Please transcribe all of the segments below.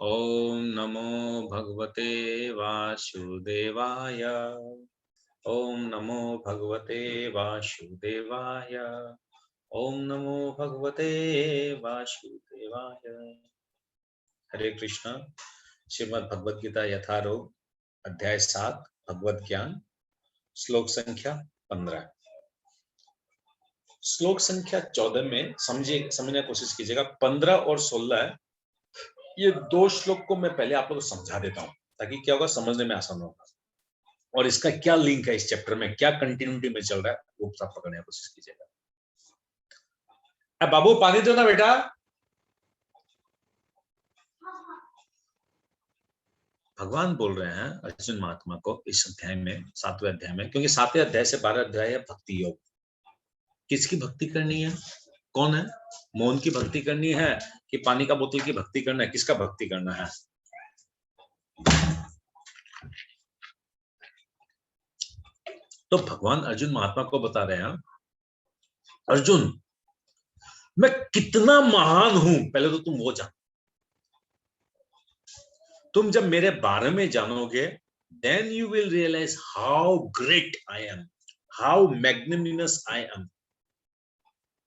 ओम नमो भगवते वासुदेवाय। ओम नमो भगवते वासुदेवाय। ओम नमो भगवते वासुदेवाय। हरे कृष्ण। श्रीमद् भगवद गीता यथारूप अध्याय 7 भगवत ज्ञान श्लोक संख्या 15। श्लोक संख्या 14 में समझने की कोशिश कीजिएगा। 15 और 16 ये दो श्लोक को मैं पहले आप लोगों को समझा देता हूं ताकि क्या होगा, समझने में आसान होगा और इसका क्या लिंक है इस चैप्टर में, क्या कंटिन्यूटी में चल रहा है वो सब पकड़ने की कोशिश कीजिएगा। बाबू पानी दो ना बेटा। भगवान बोल रहे हैं अर्जुन महात्मा को इस अध्याय में, 7वें अध्याय में, क्योंकि 7वें अध्याय से 12 अध्याय है भक्ति योग। किसकी भक्ति करनी है? कौन है? मौन की भक्ति करनी है कि पानी का बोतल की भक्ति करना है? किसका भक्ति करना है? तो भगवान अर्जुन महात्मा को बता रहे हैं, अर्जुन मैं कितना महान हूं पहले तो तुम वो जान। तुम जब मेरे बारे में जानोगे then you will realise how great I am, how magnificent I am.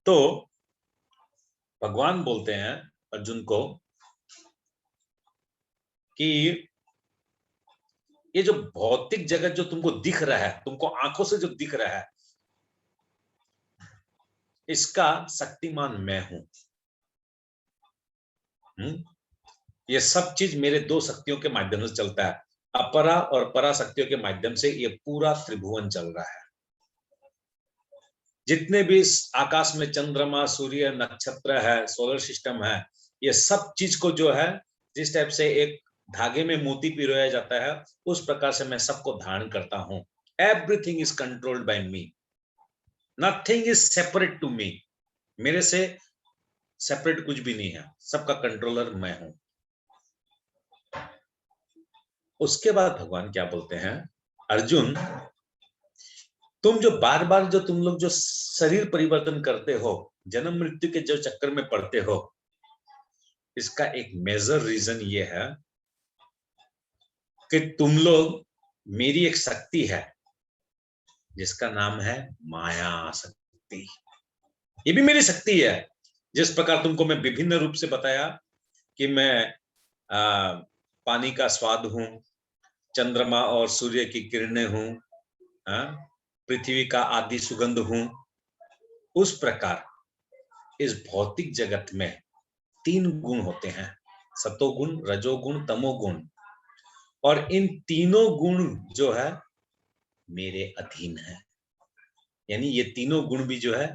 तो भगवान बोलते हैं अर्जुन को कि ये जो भौतिक जगत जो तुमको दिख रहा है, तुमको आंखों से जो दिख रहा है, इसका शक्तिमान मैं हूं। ये सब चीज मेरे दो शक्तियों के माध्यम से चलता है। अपरा और परा शक्तियों के माध्यम से ये पूरा त्रिभुवन चल रहा है। जितने भी आकाश में चंद्रमा, सूर्य, नक्षत्र है, सोलर सिस्टम है, ये सब चीज को जो है जिस टाइप से एक धागे में मोती पिरोया जाता है उस प्रकार से मैं सबको धारण करता हूं। Everything is controlled by me, nothing is separate to me. मेरे से सेपरेट कुछ भी नहीं है, सबका कंट्रोलर मैं हूं। उसके बाद भगवान क्या बोलते हैं, अर्जुन तुम जो बार बार जो तुम लोग जो शरीर परिवर्तन करते हो, जन्म मृत्यु के जो चक्कर में पड़ते हो, इसका एक मेजर रीजन ये है कि तुम लोग, मेरी एक शक्ति है जिसका नाम है माया शक्ति। ये भी मेरी शक्ति है। जिस प्रकार तुमको मैं विभिन्न रूप से बताया कि मैं पानी का स्वाद हूं, चंद्रमा और सूर्य की किरणें हूं, पृथ्वी का आदि सुगंध हूं, उस प्रकार इस भौतिक जगत में 3 गुण होते हैं, सतोगुण, रजोगुण, तमोगुण। और इन तीनों गुण जो है मेरे अधीन है, यानी ये तीनों गुण भी जो है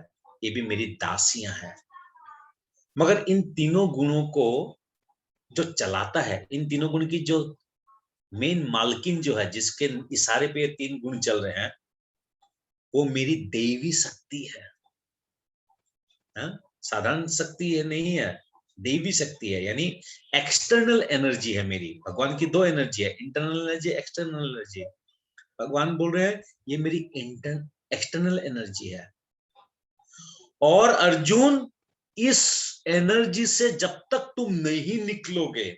ये भी मेरी दासियां हैं। मगर इन तीनों गुणों को जो चलाता है, इन तीनों गुण की जो मेन मालकिन जो है, जिसके इशारे पे ये 3 गुण चल रहे हैं, वो मेरी देवी शक्ति है। साधारण शक्ति ये नहीं है, देवी शक्ति है, यानी एक्सटर्नल एनर्जी है मेरी। भगवान की 2 एनर्जी है, इंटरनल एनर्जी, एक्सटर्नल एनर्जी। भगवान बोल रहे हैं ये मेरी एक्सटर्नल एनर्जी है। और अर्जुन इस एनर्जी से जब तक तुम नहीं निकलोगे,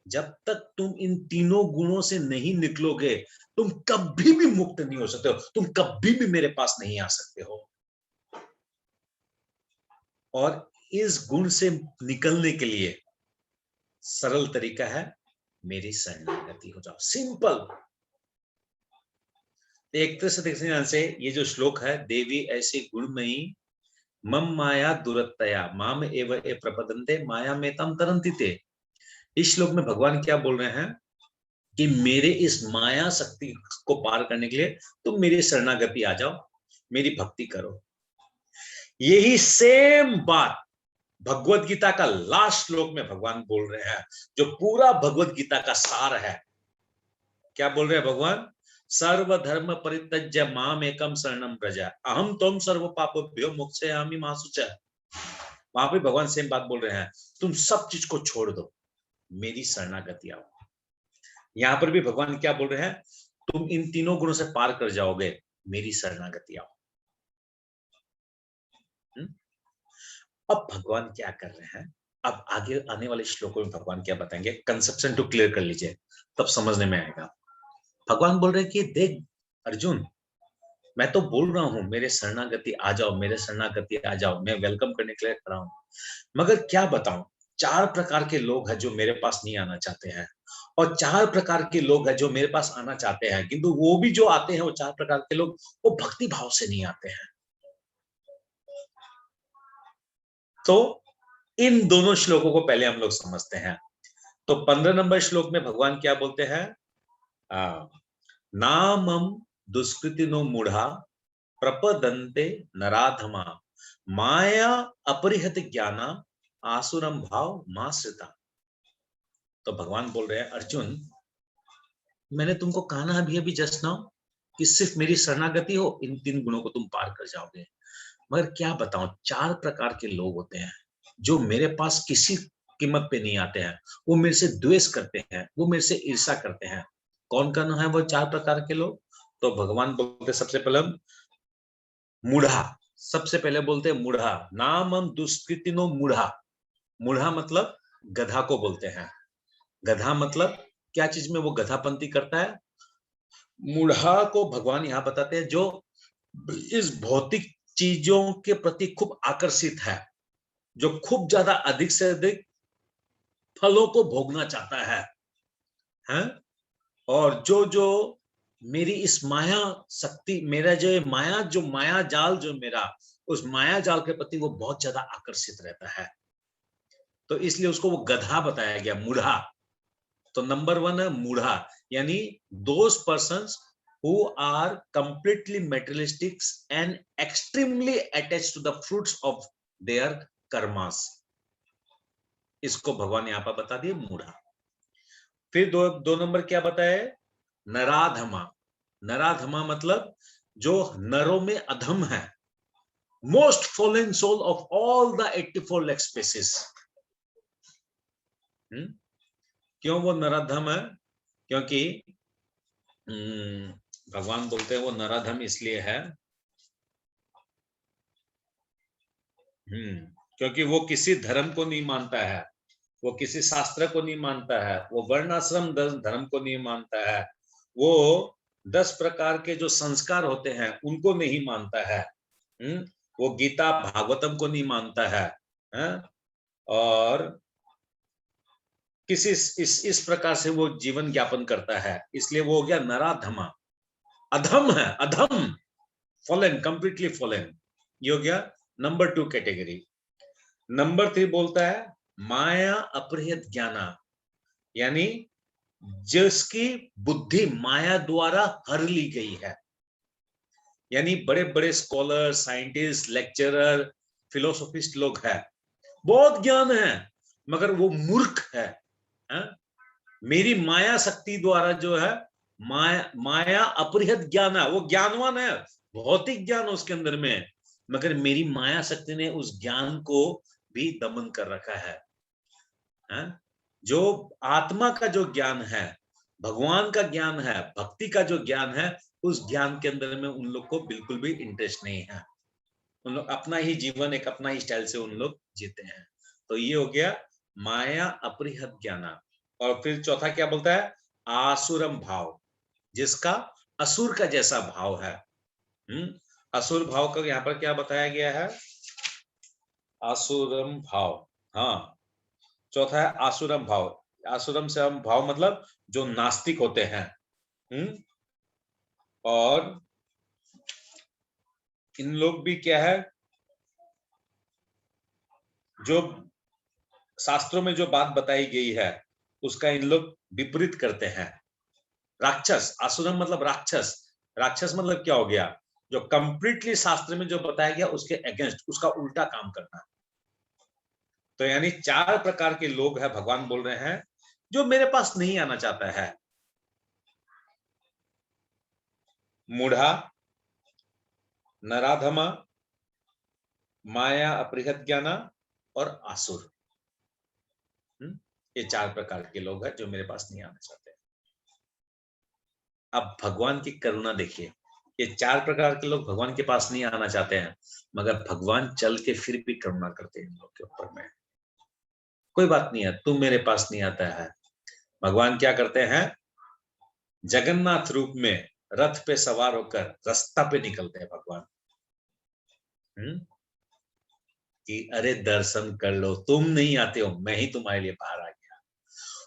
जब तक तुम इन तीनों गुणों से नहीं निकलोगे, तुम कभी भी मुक्त नहीं हो सकते हो, तुम कभी भी मेरे पास नहीं आ सकते हो। और इस गुण से निकलने के लिए सरल तरीका है, मेरी शरणागति हो जाओ। सिंपल। एक तरह से देखने से ये जो श्लोक है, देवी ऐसी गुणमयी मम माया दुरत्तया माम एव ए प्रपदन्ते माया में तम तरन्ति ते। इस श्लोक में भगवान क्या बोल रहे हैं कि मेरे इस माया शक्ति को पार करने के लिए तुम मेरी शरणागति आ जाओ, मेरी भक्ति करो। यही सेम बात भगवत गीता का लास्ट श्लोक में भगवान बोल रहे हैं, जो पूरा भगवत गीता का सार है। क्या बोल रहे हैं भगवान? सर्वधर्म परित्यज्य माम एकम शरणम व्रज अहम त्वं सर्व पापेभ्यो मोक्षयामि मा शुचः। वहां पे भगवान सेम बात बोल रहे हैं, तुम सब चीज को छोड़ दो, मेरी शरणागति आओ। यहां पर भी भगवान क्या बोल रहे हैं, तुम इन तीनों गुणों से पार कर जाओगे, मेरी शरणागति आओ। अब भगवान क्या कर रहे हैं, अब आगे आने वाले श्लोकों में भगवान क्या बताएंगे, कंसेप्शन टू क्लियर कर लीजिए, तब समझने में आएगा। भगवान बोल रहे हैं कि देख अर्जुन, मैं तो बोल रहा हूं मेरे शरणागति आ जाओ, मेरे शरणागति आ जाओ, मैं वेलकम करने के लिए खड़ा हूं, मगर क्या बताऊं, चार प्रकार के लोग हैं जो मेरे पास नहीं आना चाहते हैं, और चार प्रकार के लोग हैं जो मेरे पास आना चाहते हैं, किंतु वो भी जो आते हैं वो चार प्रकार के लोग वो भक्ति भाव से नहीं आते हैं। तो इन दोनों श्लोकों को पहले हम लोग समझते हैं। तो 15 नंबर श्लोक में भगवान क्या बोलते हैं, नामम दुष्कृतिनो मूढ़ा प्रपदन्ते नराधमा माया अपरिहत ज्ञाना आसुरम भाव माश्रिता। तो भगवान बोल रहे हैं अर्जुन, मैंने तुमको कहा ना अभी अभी जस्ट नाउ कि सिर्फ मेरी शरणागति हो, इन 3 गुणों को तुम पार कर जाओगे। मगर क्या बताऊं, 4 प्रकार के लोग होते हैं जो मेरे पास किसी कीमत पे नहीं आते हैं, वो मेरे से द्वेष करते हैं, वो मेरे से ईर्ष्या करते हैं। कौन कौन है वो 4 प्रकार के लोग? तो भगवान बोलते सबसे पहले मूढ़ा, सबसे पहले बोलते हैं मूढ़ा, नामम दुष्कृतिनो मूढ़ा। मूढ़ा मतलब गधा को बोलते हैं। गधा मतलब क्या चीज में वो गधापंती करता है? मूढ़ा को भगवान यहाँ बताते हैं जो इस भौतिक चीजों के प्रति खूब आकर्षित है, जो खूब ज्यादा अधिक से अधिक फलों को भोगना चाहता है? और जो जो मेरी इस माया शक्ति, मेरा जो माया जाल जो मेरा, उस माया जाल के प्रति वो बहुत ज्यादा आकर्षित रहता है, तो इसलिए उसको वो गधा बताया गया, मूढ़ा। तो नंबर 1 है मूढ़ा, यानी those persons who are completely materialistic and extremely attached to the fruits of their karmas। इसको भगवान यहां पर बता दिए मूढ़ा। फिर दो नंबर क्या बताए, नराधमा। नराधमा मतलब जो नरों में अधम है, most fallen soul of all the 84 lakh species. क्यों वो नराधम है? क्योंकि भगवान बोलते हैं वो नराधम इसलिए है क्योंकि वो किसी धर्म को नहीं मानता है, वो किसी शास्त्र को नहीं मानता है, वो वर्णाश्रम धर्म को नहीं मानता है, वो 10 प्रकार के जो संस्कार होते हैं उनको नहीं मानता है, वो गीता भागवतम को नहीं मानता है? और किसी इस प्रकार से वो जीवन ज्ञापन करता है, इसलिए वो हो गया नराधमा। अधम है, अधम, फॉलन, कंप्लीटली फॉलन। ये हो गया नंबर 2 कैटेगरी। नंबर 3 बोलता है माया अपरिहत ज्ञाना, यानी जिसकी बुद्धि माया द्वारा हर ली गई है, यानी बड़े बड़े स्कॉलर, साइंटिस्ट, लेक्चरर, फिलोसोफिस्ट लोग हैं, बहुत ज्ञान है, मगर वो मूर्ख है? मेरी माया शक्ति द्वारा जो है, माया अपरिहत ज्ञान है, वो ज्ञानवान है, भौतिक ज्ञान उसके अंदर में, मगर मेरी माया शक्ति ने उस ज्ञान को भी दमन कर रखा है? जो आत्मा का जो ज्ञान है, भगवान का ज्ञान है, भक्ति का जो ज्ञान है, उस ज्ञान के अंदर में उन लोग को बिल्कुल भी इंटरेस्ट नहीं है। उन लोग अपना ही जीवन एक अपना ही स्टाइल से उन लोग जीते हैं। तो ये हो गया माया अपरिहत ज्ञाना। और फिर चौथा क्या बोलता है, आसुरम भाव, जिसका असुर का जैसा भाव है। असुर भाव का यहाँ पर क्या बताया गया है, आसुरम भाव। हाँ, चौथा है आसुरम भाव। आसुरम से हम भाव मतलब जो नास्तिक होते हैं, और इन लोग भी क्या है, जो शास्त्रों में जो बात बताई गई है उसका इन लोग विपरीत करते हैं। राक्षस, आसुरम मतलब राक्षस। राक्षस मतलब क्या हो गया, जो कंप्लीटली शास्त्र में जो बताया गया उसके अगेंस्ट, उसका उल्टा काम करना। तो यानी 4 प्रकार के लोग हैं, भगवान बोल रहे हैं, जो मेरे पास नहीं आना चाहता है। मूढ़ा, नराधमा, माया अपरिहत ज्ञाना और आसुर। ये 4 प्रकार के लोग हैं जो मेरे पास नहीं आना चाहते। अब भगवान की करुणा देखिए, ये 4 प्रकार के लोग भगवान के पास नहीं आना चाहते हैं, मगर भगवान चल के फिर भी करुणा करते हैं इन लोग के ऊपर में। कोई बात नहीं है, तू मेरे पास नहीं आता है। भगवान क्या करते हैं, जगन्नाथ रूप में रथ पे सवार होकर रास्ता पे निकलते हैं भगवान। कि अरे दर्शन कर लो, तुम नहीं आते हो, मैं ही तुम्हारे लिए बाहर आ गया।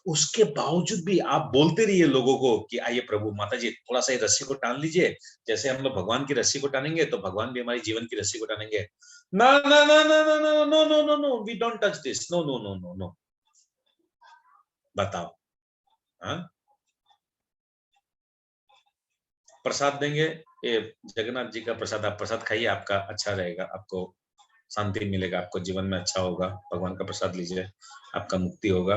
उसके बावजूद भी आप बोलते रहिए लोगों को कि आइए प्रभु, माता जी थोड़ा सा रस्सी को टान लीजिए, जैसे हम लोग भगवान की रस्सी को टानेंगे तो भगवान भी हमारी जीवन की रस्सी को टानेंगे। ना ना ना ना ना ना no no no no, we don't touch this, no no no no no. बताओ, हाँ? प्रसाद देंगे, ये जगन्नाथ जी का प्रसाद, आप प्रसाद खाइए, आपका अच्छा रहेगा, आपको शांति मिलेगा, आपको जीवन में अच्छा होगा, भगवान का प्रसाद लीजिए, आपका मुक्ति होगा।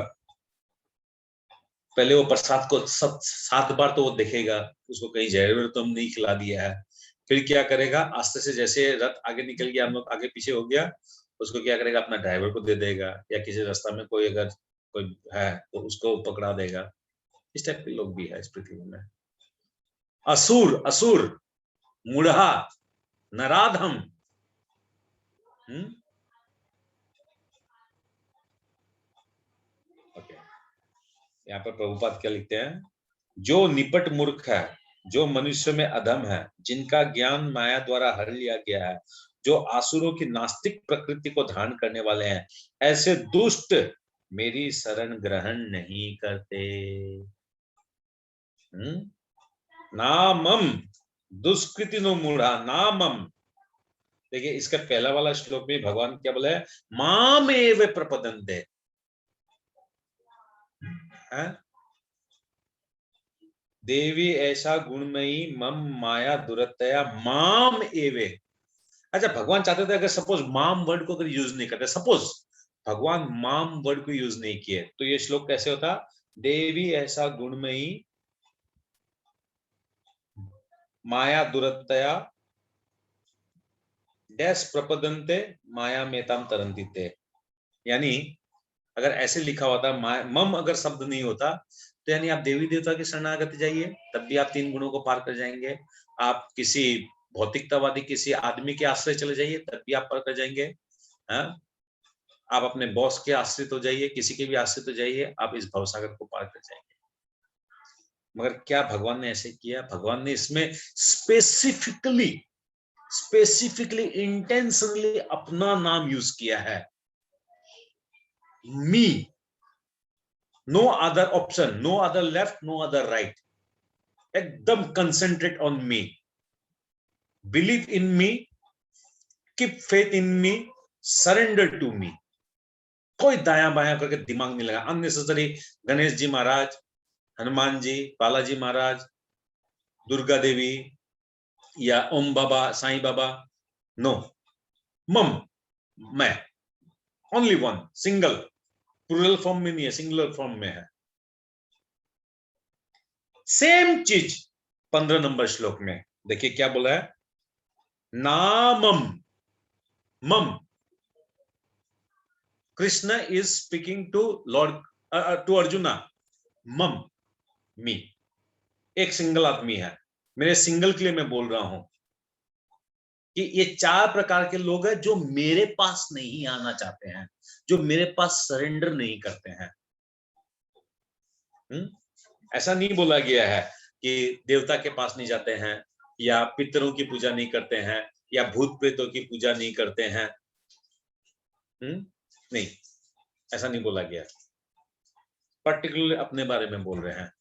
पहले वो प्रसाद को 7 बार तो वो देखेगा, उसको कहीं जहर तो हम नहीं खिला दिया है। फिर क्या करेगा, आस्ते से जैसे रथ आगे निकल गया, हम लोग आगे पीछे हो गया, उसको क्या करेगा, अपना ड्राइवर को दे देगा, या किसी रास्ता में कोई अगर कोई है तो उसको पकड़ा देगा। इस टाइप के लोग भी है इस पृथ्वी में। असुर, असुर, मूढ़ा, नराधम। ओके, यहाँ पर प्रभुपाद क्या लिखते हैं, जो निपट मूर्ख है, जो मनुष्य में अधम है, जिनका ज्ञान माया द्वारा हर लिया गया है, जो आसुरों की नास्तिक प्रकृति को धारण करने वाले हैं, ऐसे दुष्ट मेरी शरण ग्रहण नहीं करते। नामम दुष्कृतिनो मूढ़ा नामम। देखिए इसका पहला वाला श्लोक में भगवान क्या बोले, माम एव प्रपदन्ते। देवी ऐसा गुणमयी मम माया दुरतया माम एवे। अच्छा, भगवान चाहते थे अगर सपोज माम वर्ड को अगर यूज नहीं करते, सपोज भगवान माम वर्ड को यूज नहीं किए, तो ये श्लोक कैसे होता, देवी ऐसा गुणमयी माया दुरतया डैश प्रपदन्ते माया मेताम तरंतीते। यानी अगर ऐसे लिखा होता, मम अगर शब्द नहीं होता, तो यानी आप देवी देवता की शरणागति जाइए, तब भी आप 3 गुणों को पार कर जाएंगे। आप किसी भौतिकतावादी किसी आदमी के आश्रय चले जाइए, तब भी आप पार कर जाएंगे। हाँ? आप अपने बॉस के आश्रित हो जाइए, किसी के भी आश्रित हो जाइए, आप इस भवसागर को पार कर जाएंगे। मगर क्या भगवान ने ऐसे किया, भगवान ने इसमें स्पेसिफिकली इंटेंशनली अपना नाम यूज किया है, me, no other option, no other left, no other right, एकदम concentrate on me, believe in me, keep faith in me, surrender to me. कोई दाया बाया करके दिमाग नहीं लगा, अननेसेसरी गणेश जी महाराज, हनुमान जी, बालाजी महाराज, दुर्गा देवी या ओम बाबा, साईं बाबा, नो, मम, मैं, only one, single, plural form में नहीं है, सिंगुलर फॉर्म में है। सेम चीज 15 नंबर श्लोक में देखिए क्या बोला है, नामम, मम, Krishna is speaking to lord, to Arjuna, मम, मी, एक सिंगल आदमी है, मेरे सिंगल के लिए मैं बोल रहा हूं कि ये 4 प्रकार के लोग हैं जो मेरे पास नहीं आना चाहते हैं, जो मेरे पास सरेंडर नहीं करते हैं। ऐसा नहीं बोला गया है कि देवता के पास नहीं जाते हैं, या पितरों की पूजा नहीं करते हैं, या भूत प्रेतों की पूजा नहीं करते हैं। नहीं, ऐसा नहीं बोला गया, पर्टिकुलरली अपने बारे में बोल रहे हैं।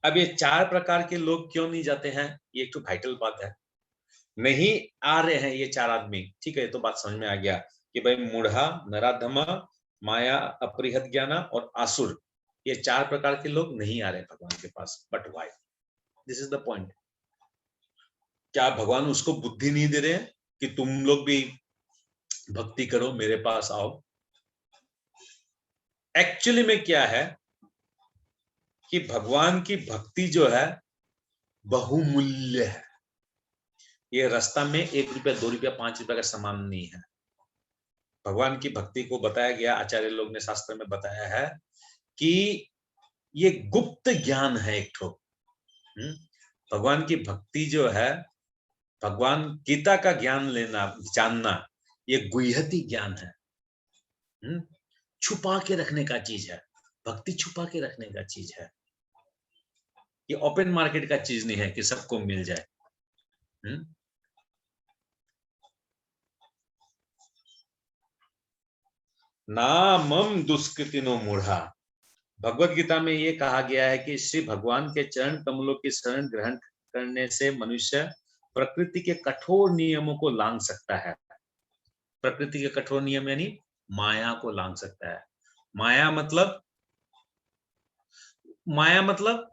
अब ये 4 प्रकार के लोग क्यों नहीं जाते हैं, ये एक तो वाइटल बात है। नहीं आ रहे हैं ये 4 आदमी, ठीक है, तो बात समझ में आ गया कि भाई मूढ़ा, नराधमा, माया अपरिहत ज्ञाना और आसुर, ये 4 प्रकार के लोग नहीं आ रहे भगवान के पास। But why, this is the point. क्या भगवान उसको बुद्धि नहीं दे रहे हैं कि तुम लोग भी भक्ति करो, मेरे पास आओ? एक्चुअली में क्या है कि भगवान की भक्ति जो है बहुमूल्य है। ये रास्ता में 1 रुपया, 2 रुपया, 5 रुपया का सामान नहीं है। भगवान की भक्ति को बताया गया, आचार्य लोग ने शास्त्र में बताया है कि ये गुप्त ज्ञान है एक ठो। भगवान की भक्ति जो है, भगवान गीता का ज्ञान लेना, जानना, ये गुह्यति ज्ञान है। छुपा के रखने का चीज है, भक्ति छुपा के रखने का चीज है। ये ओपन मार्केट का चीज नहीं है कि सबको मिल जाए। नामम दुष्कृतिनो मूढ़ा। भगवत गीता में ये कहा गया है कि श्री भगवान के चरण कमलों की शरण ग्रहण करने से मनुष्य प्रकृति के कठोर नियमों को लांघ सकता है। प्रकृति के कठोर नियम यानी माया को लांघ सकता है। माया मतलब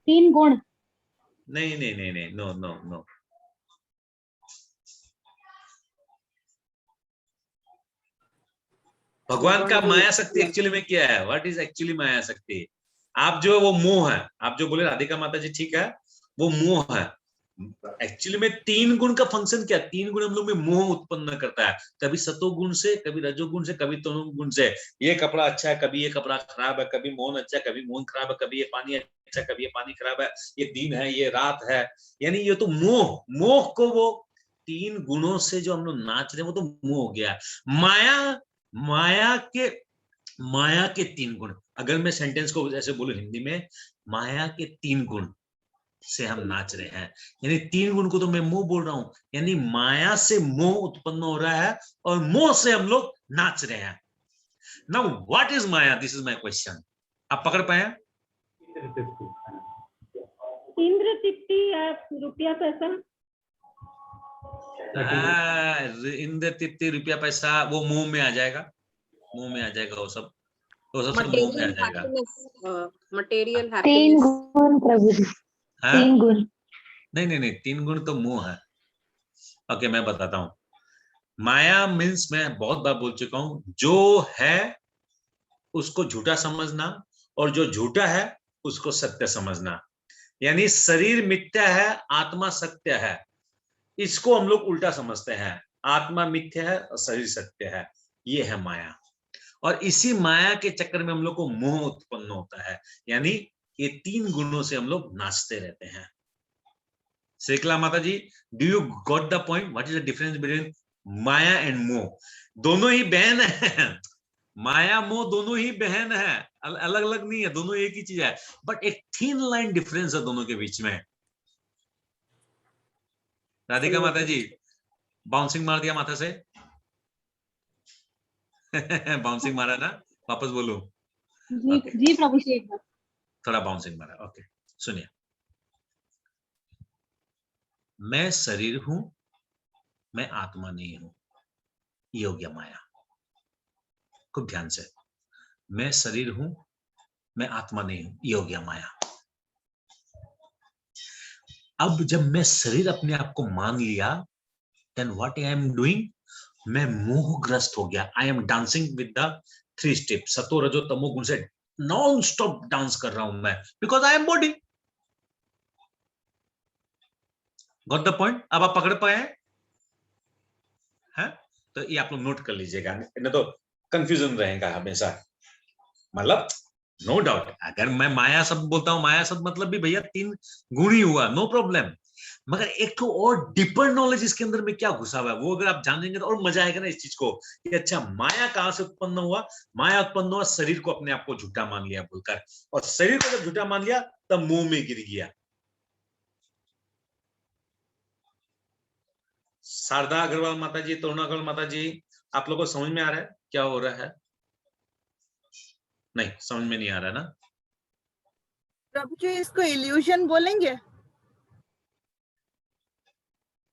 तीन गुण। नहीं नहीं नहीं नहीं, नो नो नो। भगवान का माया शक्ति एक्चुअली में क्या है? व्हाट इज एक्चुअली माया शक्ति? आप जो वो मोह है, आप जो बोले राधिका माता जी, ठीक है, वो मोह है। एक्चुअली में तीन गुण का फंक्शन क्या? तीन गुण हम लोग में मोह उत्पन्न करता है, कभी सतोगुण से, कभी रजोगुण से, कभी तमोगुण से। ये कपड़ा अच्छा है, कभी ये कपड़ा खराब है, कभी मौन अच्छा है, कभी मौन खराब है, कभी ये पानी अच्छा, कभी ये पानी खराब है, ये दिन है, ये रात है। यानी ये तो मोह को, वो तीन गुणों से जो हम लोग नाच रहे हैं, वो तो मोह हो गया। माया के तीन गुण, अगर मैं सेंटेंस को ऐसे बोलूं हिंदी में, माया के तीन गुण से हम नाच रहे हैं। यानी तीन गुण को तो मैं मोह बोल रहा हूं, यानी माया से मोह उत्पन्न हो रहा है और मोह से हम लोग नाच रहे हैं। Now what is Maya? This is my question. आप पकड़ पाए? इंद्र तृप्ति या रुपया पैसा। इंद्र तृप्ति, रुपया पैसा, वो मुंह में आ जाएगा, मुंह में आ जाएगा, वो सब मुंह में आ जाएगा। मटेरियल तीन गुण प्रभु जी। तीन गुण नहीं, तीन गुण तो मुंह है। ओके, मैं बताता हूं। माया मीन्स, मैं बहुत बार बोल चुका हूं, जो है उसको झूठा समझना और जो झूठा है उसको सत्य समझना। यानी शरीर मिथ्या है, आत्मा सत्य है। इसको हम लोग उल्टा समझते हैं, आत्मा मिथ्या है और शरीर सत्य है। ये है माया। और इसी माया के चक्कर में हम लोग को मोह उत्पन्न होता है। यानी ये तीन गुणों से हम लोग नाचते रहते हैं। Shrikala Mata ji, do you got the point? What is the difference between maya and moh? दोनों ही बहन है। माया मोह दोनों ही बहन है, अलग अलग नहीं है, दोनों एक ही चीज है, बट एक थिन लाइन डिफरेंस है दोनों के बीच में। राधिका माता जी, बाउंसिंग मार दिया माथा से। बाउंसिंग मारा ना? वापस बोलो। जी okay. जी प्रभु जी, एक बार थोड़ा बाउंसिंग मारा। ओके, सुनिए। मैं शरीर हूं, मैं आत्मा नहीं हूं, ये हो गया माया। खूब ध्यान से, मैं शरीर हूं, मैं आत्मा नहीं हूं, ये हो गया माया। अब जब मैं शरीर अपने आप को मान लिया, then what I am doing? मैं मोहग्रस्त हो गया। I am dancing with the three step, सतो रजो तमो गुण से नॉन स्टॉप डांस कर रहा हूं मैं, because I am body. Got the point? अब आप पकड़ पाए हैं? तो ये आप लोग नोट कर लीजिएगा, नहीं तो कंफ्यूजन रहेगा हमेशा। मतलब नो डाउट, अगर मैं माया शब्द बोलता हूं, माया शब्द मतलब भी भैया तीन गुण ही हुआ, नो प्रॉब्लम। मगर एक तो और डीपर नॉलेज इसके अंदर में क्या घुसा हुआ है, वो अगर आप जानेंगे तो और मजा आएगा ना इस चीज को कि अच्छा माया कहां से उत्पन्न हुआ। माया उत्पन्न हुआ शरीर को अपने आप को झूठा मान लिया बोलकर, और शरीर को जब झूठा मान लिया तब मुंह में गिर गया। शारदा अग्रवाल माता जी, तरुणा अग्रवाल माता जी, आप लोगों को समझ में आ रहा है क्या हो रहा है? नहीं, समझ में नहीं आ रहा ना? प्रभु जी, इसको इल्यूजन बोलेंगे?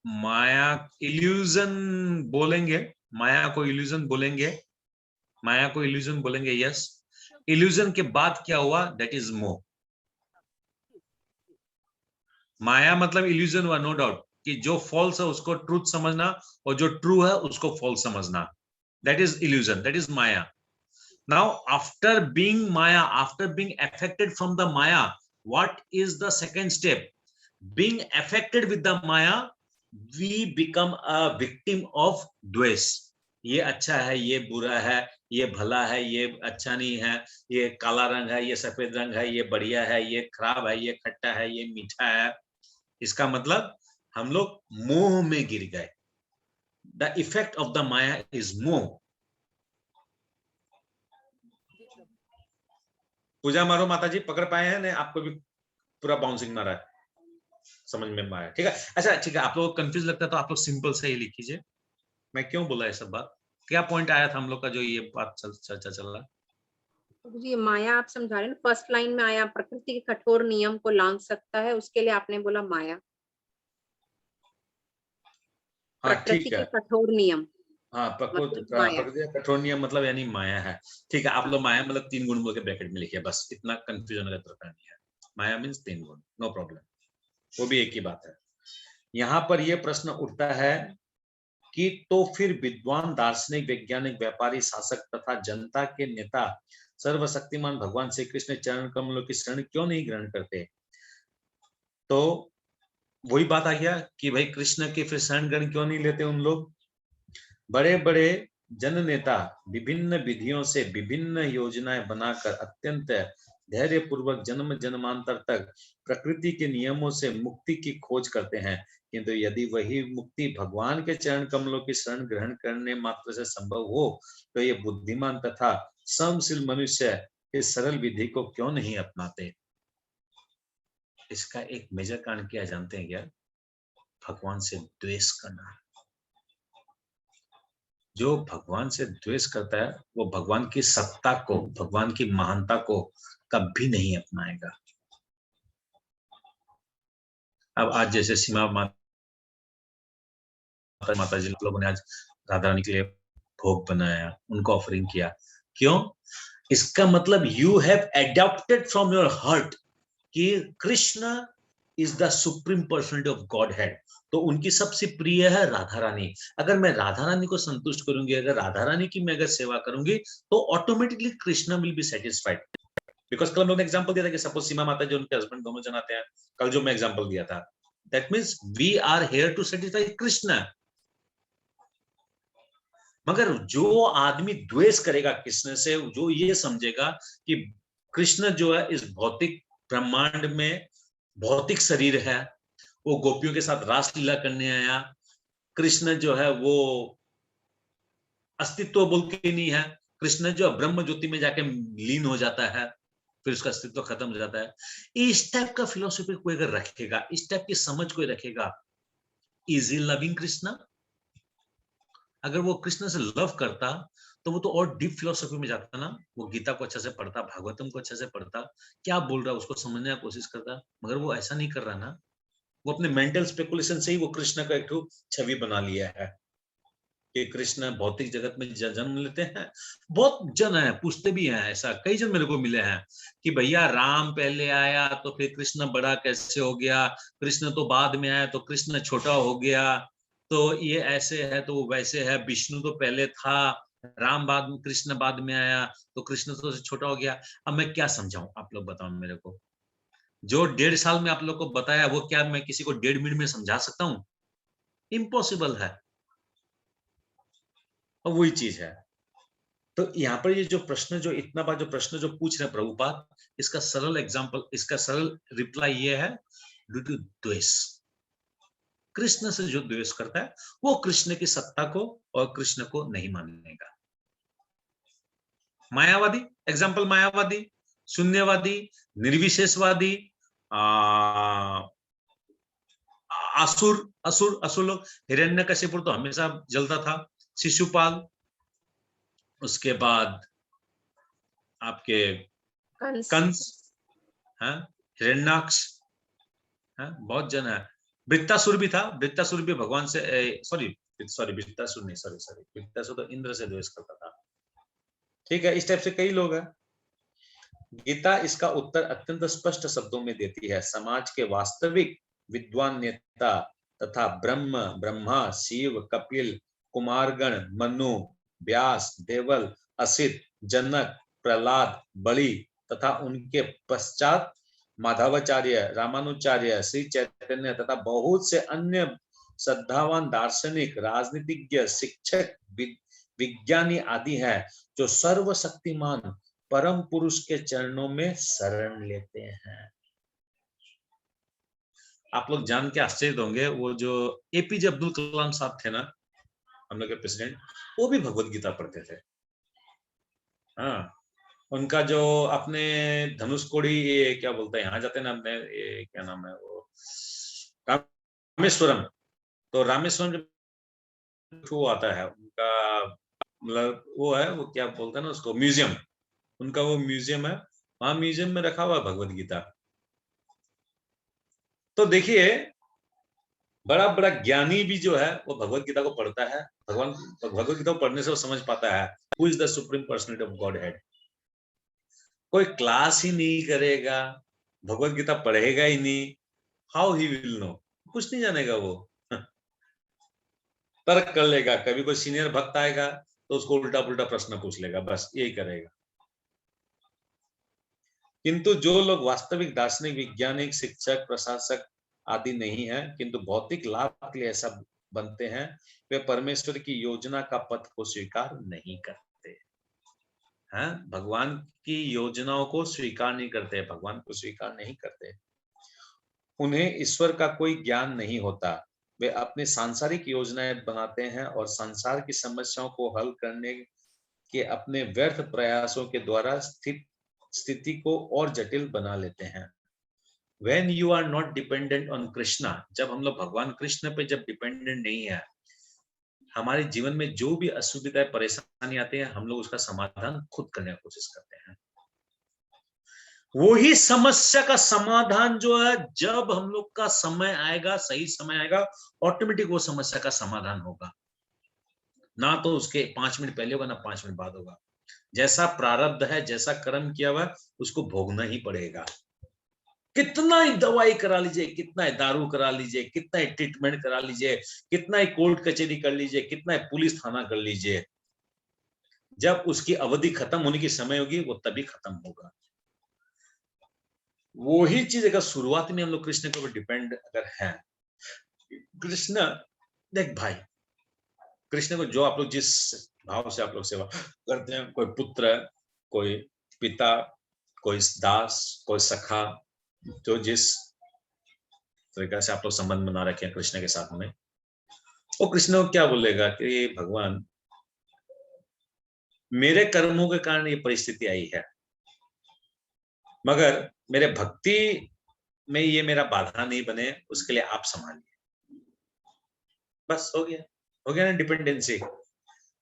माया इल्यूजन बोलेंगे, माया को इल्यूजन बोलेंगे, माया को इल्यूजन बोलेंगे, यस। इल्यूजन के बाद क्या हुआ? दैट इज मोह। माया मतलब इल्यूजन हुआ, नो डाउट, कि जो फॉल्स है उसको ट्रूथ समझना और जो ट्रू है उसको फॉल्स समझना, that is illusion, that is Maya. Now, after being Maya, after being affected from the Maya, what is the second step? Being affected with the Maya, we become a victim of द्वेष। ये अच्छा है, ये बुरा है, ये भला है, ये अच्छा नहीं है, ये काला रंग है, ये सफेद रंग है, ये बढ़िया है, ये खराब है, ये खट्टा है, ये मीठा है। इसका मतलब हम लोग मोह में गिर गए। The effect of the Maya is मोह। पूजा मारो माता जी, पकड़ पाए हैं ना? आपको भी पूरा बाउंसिंग मारा है, समझ में आया? ठीक है, अच्छा ठीक है। आप लोग कंफ्यूज लगता है तो आप लोग सिंपल से ही लिख कीजिए। मैं क्यों बोला ये सब बात, क्या पॉइंट आया था हम लोग का जो ये बात चर्चा चल रहा है? जी, माया आप समझा रहे हैं। फर्स्ट लाइन में आया प्रकृति के कठोर नियम को लांघ सकता है, उसके लिए आपने बोला माया। हाँ प्रकृति ठीक के है, कठोर नियम हाँ मतलब माया। प्रकृति का कठोर नियम मतलब यानी माया है। ठीक है, आप लोग माया मतलब 3 गुण बोल के ब्रैकेट में लिखिए, बस इतना कंफ्यूजन का दरकार नहीं है। माया मीन्स 3 गुण, नो प्रॉब्लम, वो भी एक ही बात है। यहाँ पर यह प्रश्न उठता है कि तो फिर विद्वान, दार्शनिक, वैज्ञानिक, व्यापारी, शासक तथा जनता के नेता सर्वशक्तिमान भगवान श्री कृष्ण चरण कमलों की शरण क्यों नहीं ग्रहण करते? तो वही बात आ गया कि भाई कृष्ण की फिर शरण ग्रहण क्यों नहीं लेते उन लोग? बड़े बड़े जन नेता विभिन्न विधियों से विभिन्न योजनाएं बनाकर अत्यंत धैर्य पूर्वक जन्म जन्मांतर तक प्रकृति के नियमों से मुक्ति की खोज करते हैं, किंतु यदि वही मुक्ति भगवान के चरण कमलों की शरण ग्रहण करने मात्र से संभव हो तो ये बुद्धिमान तथा समशील मनुष्य इस सरल विधि को क्यों नहीं अपनाते? इसका एक मेजर कारण क्या जानते हैं क्या? भगवान से द्वेष करना। जो भगवान से द्वेष करता है वो भगवान की सत्ता को, भगवान की महानता को कभी नहीं अपनाएगा। अब आज जैसे सीमा माता जी लोगों ने आज राधा रानी के लिए भोग बनाया, उनको ऑफरिंग किया, क्यों? इसका मतलब you have adopted from your heart कि Krishna is the supreme personality of Godhead, तो उनकी सबसे प्रिय है राधा रानी। अगर मैं राधा रानी को संतुष्ट करूंगी, अगर राधा रानी की मैं अगर सेवा करूंगी तो automatically Krishna will be satisfied. Because कल हम लोगों ने एग्जांपल दिया था कि सपोज सीमा माता जी उनके हस्बैंड दोनों जन आते हैं, कल जो मैं एग्जांपल दिया था, that means we are here to satisfy Krishna. मगर जो आदमी द्वेष करेगा कृष्ण से, जो ये समझेगा कि कृष्ण जो है इस भौतिक ब्रह्मांड में भौतिक शरीर है, वो गोपियों के साथ रासलीला करने आया, कृष्ण जो है वो अस्तित्व बोल के नहीं है, कृष्ण जो ब्रह्म ज्योति में जाके लीन हो जाता है, फिर उसका अस्तित्व खत्म हो जाता है। इस टाइप का फिलोसफी कोई अगर रखेगा, इस टाइप की समझ कोई रखेगा, इज ही लविंग कृष्ण? अगर वो कृष्ण से लव करता तो वो तो और डीप फिलोसफी में जाता ना, वो गीता को अच्छे से पढ़ता, भागवतम को अच्छे से पढ़ता, क्या बोल रहा है उसको समझने की कोशिश करता, मगर वो ऐसा नहीं कर रहा ना। वो अपने मेंटल स्पेकुलेशन से ही वो कृष्ण का एक छवि बना लिया है कि कृष्ण भौतिक जगत में जन्म लेते हैं। बहुत जन है, पूछते भी हैं, ऐसा कई जन मेरे को मिले हैं कि भैया राम पहले आया तो फिर कृष्ण बड़ा कैसे हो गया, कृष्ण तो बाद में आया तो कृष्ण छोटा हो गया, तो ये ऐसे है तो वो वैसे है, विष्णु तो पहले था, राम बाद में, कृष्ण बाद में आया तो कृष्ण तो छोटा हो गया। अब मैं क्या समझाऊं, आप लोग बताओ मेरे को। जो 1.5 साल में आप लोग को बताया वो क्या मैं किसी को 1.5 मिनट में समझा सकता हूं? इम्पॉसिबल है। और वही चीज है। तो यहाँ पर ये जो प्रश्न, जो इतना बार जो प्रश्न जो पूछ रहे हैं प्रभुपाद, इसका सरल एग्जांपल, इसका सरल रिप्लाई ये है, ड्यू टू द्वेष। कृष्ण से जो द्वेष करता है वो कृष्ण की सत्ता को और कृष्ण को नहीं मानेगा। मायावादी एग्जांपल, मायावादी, शून्यवादी, निर्विशेषवादी, असुर असुर असुर लोग, हिरण्यकशिपु तो हमेशा जलता था, शिशुपाल, उसके बाद आपके कंस, हिरण्याक्ष, बहुत जन है। वृत्तासुर भी था, वृत्तासुर भी भगवान से सॉरी वृत्तासुर नहीं, सॉरी वृत्तासुर तो इंद्र से द्वेष करता था। ठीक है, इस टाइप से कई लोग हैं। गीता इसका उत्तर अत्यंत स्पष्ट शब्दों में देती है। समाज के वास्तविक विद्वान नेता तथा ब्रह्मा, शिव, कपिल, कुमारगण, मनु, व्यास, देवल, असित, जनक, प्रहलाद, बलि तथा उनके पश्चात माधवाचार्य, रामानुचार्य, श्री चैतन्य तथा बहुत से अन्य श्रद्धावान दार्शनिक, राजनीतिज्ञ, शिक्षक, विज्ञानी आदि हैं जो सर्वशक्तिमान परम पुरुष के चरणों में शरण लेते हैं। आप लोग जान के आश्चर्य होंगे, वो जो एपीजे अब्दुल कलाम साहब थे ना, हम लोग के प्रेसिडेंट, वो भी भगवत गीता पढ़ते थे। हाँ, उनका जो अपने धनुषकोडी, ये क्या बोलते हैं, यहाँ जाते हैं ना अपने, ये क्या नाम है वो, रामेश्वरम। तो रामेश्वरम जो वो आता है उनका, मतलब वो है, वो क्या बोलते हैं ना उसको, म्यूजियम। उनका वो म्यूजियम है, वहां म्यूजियम में रखा हुआ है भगवत गीता। तो देखिए, बड़ा बड़ा ज्ञानी भी जो है वो भगवत गीता को पढ़ता है। भगवत गीता को पढ़ने से वो समझ पाता है who is the supreme personality of God head. कोई क्लास ही नहीं करेगा, भगवत गीता पढ़ेगा ही नहीं, हाउ ही विल नो, कुछ नहीं जानेगा वो। तर्क कर लेगा, कभी कोई सीनियर भक्त आएगा तो उसको उल्टा पुल्टा प्रश्न पूछ लेगा, बस यही करेगा। किंतु जो लोग वास्तविक दार्शनिक, वैज्ञानिक, शिक्षक, प्रशासक आदि नहीं है, किंतु भौतिक लाभ के लिए ऐसा बनते हैं, वे परमेश्वर की योजना का पथ को स्वीकार नहीं करते हैं। भगवान की योजनाओं को स्वीकार नहीं करते, भगवान को स्वीकार नहीं करते। उन्हें ईश्वर का कोई ज्ञान नहीं होता। वे अपनी सांसारिक योजनाएं बनाते हैं और संसार की समस्याओं को हल करने के अपने व्यर्थ प्रयासों के द्वारा स्थिति को और जटिल बना लेते हैं। When you are not dependent on Krishna, जब हम लोग भगवान कृष्ण पे जब डिपेंडेंट नहीं है, हमारे जीवन में जो भी असुविधाएं, परेशानी आती है, हम लोग उसका समाधान खुद करने की कोशिश करते हैं। वही समस्या का समाधान जो है, जब हम लोग का समय आएगा, सही समय आएगा, ऑटोमेटिक वो समस्या का समाधान होगा। ना तो उसके 5 मिनट पहले होगा, ना 5 मिनट बाद होगा। जैसा प्रारब्ध है, जैसा कर्म किया हुआ, उसको भोगना ही पड़ेगा। कितना ही दवाई करा लीजिए, कितना ही दारू करा लीजिए, कितना ही ट्रीटमेंट करा लीजिए, कितना ही कोर्ट कचहरी कर लीजिए, कितना ही पुलिस थाना कर लीजिए, जब उसकी अवधि खत्म होने की समय होगी, वो तभी खत्म होगा। वही चीज अगर शुरुआत में हम लोग कृष्ण के ऊपर डिपेंड अगर हैं, कृष्ण, देख भाई, कृष्ण को जो आप लोग जिस भाव से आप लोग सेवा करते हैं, कोई पुत्र, कोई पिता, कोई दास, कोई सखा, जो जिस तरीका से आप लोग संबंध बना रखे हैं कृष्ण के साथ में, वो कृष्ण को क्या बोलेगा कि भगवान, मेरे कर्मों के कारण ये परिस्थिति आई है, मगर मेरे भक्ति में ये मेरा बाधा नहीं बने, उसके लिए आप संभालिए। बस हो गया ना डिपेंडेंसी।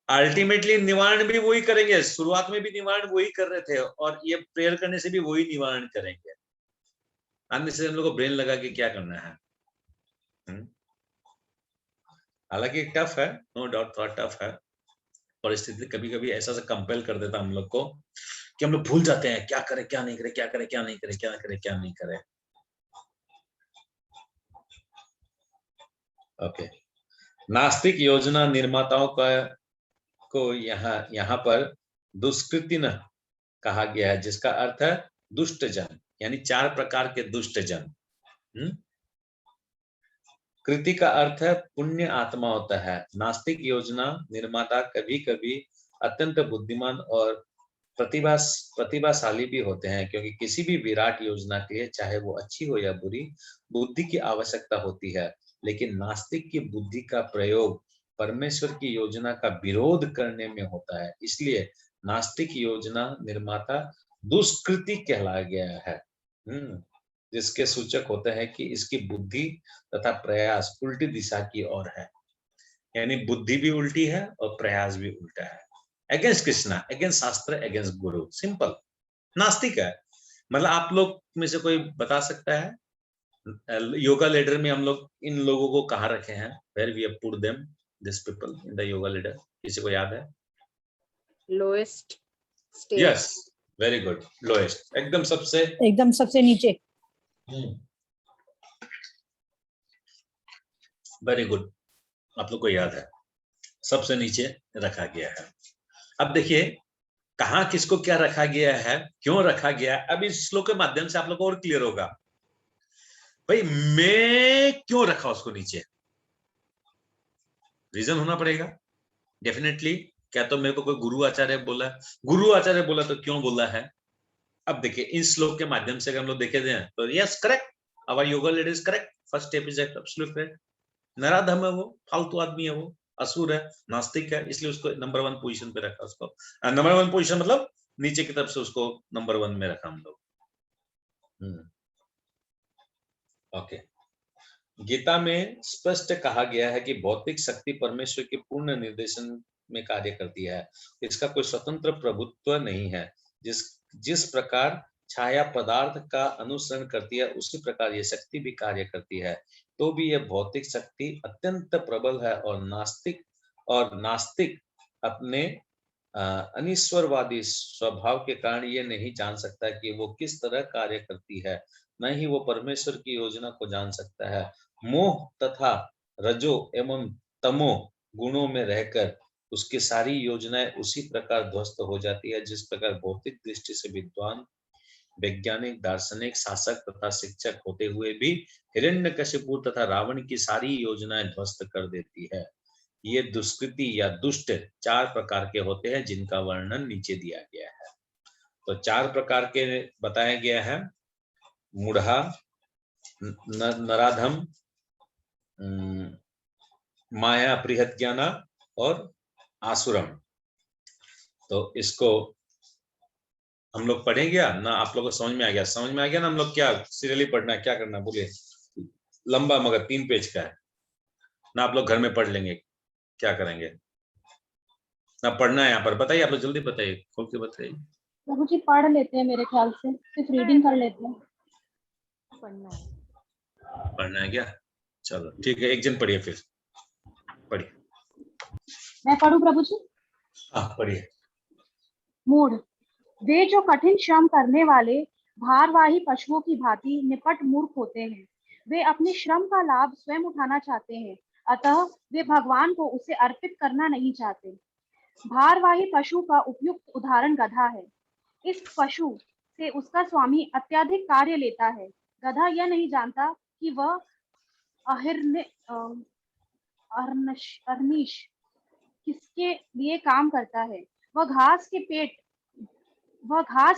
अल्टीमेटली निवारण भी वही करेंगे, शुरुआत में भी निवारण वही कर रहे थे, और ये प्रेयर करने से भी वही निवारण करेंगे। अन्य से हम लोग को ब्रेन लगा के क्या करना है। हालांकि टफ है, नो डाउट, थोड़ा टफ है। परिस्थिति कभी कभी ऐसा से कंपेल कर देता हम लोग को कि हम लोग भूल जाते हैं क्या करें क्या नहीं करें, क्या करें क्या नहीं करें, क्या करें क्या नहीं करें। ओके, नास्तिक योजना निर्माताओं का को यहाँ पर दुष्कृतिन कहा गया है, जिसका अर्थ है दुष्ट जन, यानी 4 प्रकार के दुष्ट जन। कृति का अर्थ है पुण्य आत्मा होता है। नास्तिक योजना निर्माता कभी कभी अत्यंत बुद्धिमान और प्रतिभाशाली भी होते हैं, क्योंकि किसी भी विराट योजना के लिए, चाहे वो अच्छी हो या बुरी, बुद्धि की आवश्यकता होती है। लेकिन नास्तिक की बुद्धि का प्रयोग परमेश्वर की योजना का विरोध करने में होता है, इसलिए नास्तिक योजना निर्माता दुष्कृति कहलाया गया है, जिसके सूचक होता है कि इसकी बुद्धि तथा प्रयास उल्टी दिशा की ओर है। यानी बुद्धि भी उल्टी है और प्रयास भी उल्टा है। अगेंस्ट कृष्णा, अगेंस्ट शास्त्र, अगेंस्ट गुरु, सिंपल नास्तिक है। मतलब आप लोग में से कोई बता सकता है योगा लीडर में हम लोग इन लोगों को कहाँ रखे हैं? Where we have put them, this people in the yoga leader? किसी को याद है? Lowest stage. Yes, very good, lowest, एकदम सबसे नीचे। वेरी गुड, आप लोग को याद है, सबसे नीचे रखा गया है। अब देखिए कहाँ किसको क्या रखा गया है, क्यों रखा गया है, अब इस श्लोक के माध्यम से आप लोग को और क्लियर होगा। भाई मैं क्यों रखा उसको नीचे, रीजन होना पड़ेगा डेफिनेटली। क्या तो मेरे को कोई गुरु आचार्य बोला तो क्यों बोला है? अब देखिए इस श्लोक के माध्यम से अगर हम लोग देखे जाए तो yes correct, our yoga lady is correct, first step is absolute correct. नराधम है वो, फालतू आदमी है वो, असुर है, नास्तिक है, इसलिए उसको नंबर 1 पोजीशन पे रखा उसको। नंबर 1 पोजीशन मतलब नीचे की तरफ से उसको नंबर 1 में रखा हम लोग। ओके। गीता में स्पष्ट कहा गया है कि भौतिक शक्ति परमेश्वर के पूर्ण निर्देशन में कार्य करती है, इसका कोई स्वतंत्र प्रभुत्व नहीं है। जिस प्रकार छाया पदार्थ का अनुसरण करती है, उसी प्रकार ये शक्ति भी कार्य करती है। तो भी यह भौतिक शक्ति अत्यंत प्रबल है और नास्तिक अपने अनिश्वरवादी स्वभाव के कारण ये नहीं जान सकता कि वो किस तरह कार्य करती है, न ही वो परमेश्वर की योजना को जान सकता है। मोह तथा रजो एवं तमो गुणों में रहकर उसकी सारी योजनाएं उसी प्रकार ध्वस्त हो जाती है, जिस प्रकार भौतिक दृष्टि से विद्वान, वैज्ञानिक, दार्शनिक, शासक तथा शिक्षक होते हुए भी हिरण्यकशिपु तथा रावण की सारी योजनाएं ध्वस्त कर देती है। ये दुष्कृति या दुष्ट 4 प्रकार के होते हैं, जिनका वर्णन नीचे दिया गया है। तो 4 प्रकार के बताया गया है, मूढ़ा, नराधम, माया प्रिहत्याना और आसुरम। तो इसको हम लोग पढ़ेंगे ना, आप लोगों को समझ में आ गया? समझ में आ गया ना? हम लोग क्या सीरियली पढ़ना है, क्या करना है बोलिए? लंबा मगर 3 पेज का है ना, आप लोग घर में पढ़ लेंगे, क्या करेंगे ना? पढ़ना है यहाँ पर, बताइए आप लोग, जल्दी बताइए, खोल के बताइए। प्रभु जी पढ़ लेते हैं, मेरे ख्याल से सिर्फ रीडिंग कर लेते हैं। पढ़ना है क्या? चलो ठीक है, एक जन पढ़िए, फिर पढ़िए। मैं पढ़ूं प्रभु जी? हाँ पढ़िए। मूढ़, वे जो कठिन श्रम करने वाले भारवाही पशुओं की भांति निपट मूर्ख होते हैं। वे अपने श्रम का लाभ स्वयं उठाना चाहते हैं, अतः वे भगवान को उसे अर्पित करना नहीं चाहते। भारवाही पशु का उपयुक्त उदाहरण गधा है। इस पशु से उसका स्वामी अत्यधिक कार्य लेता है। गधा यह नहीं जानता कि वह अहर्निश किसके लिए काम करता है। वह घास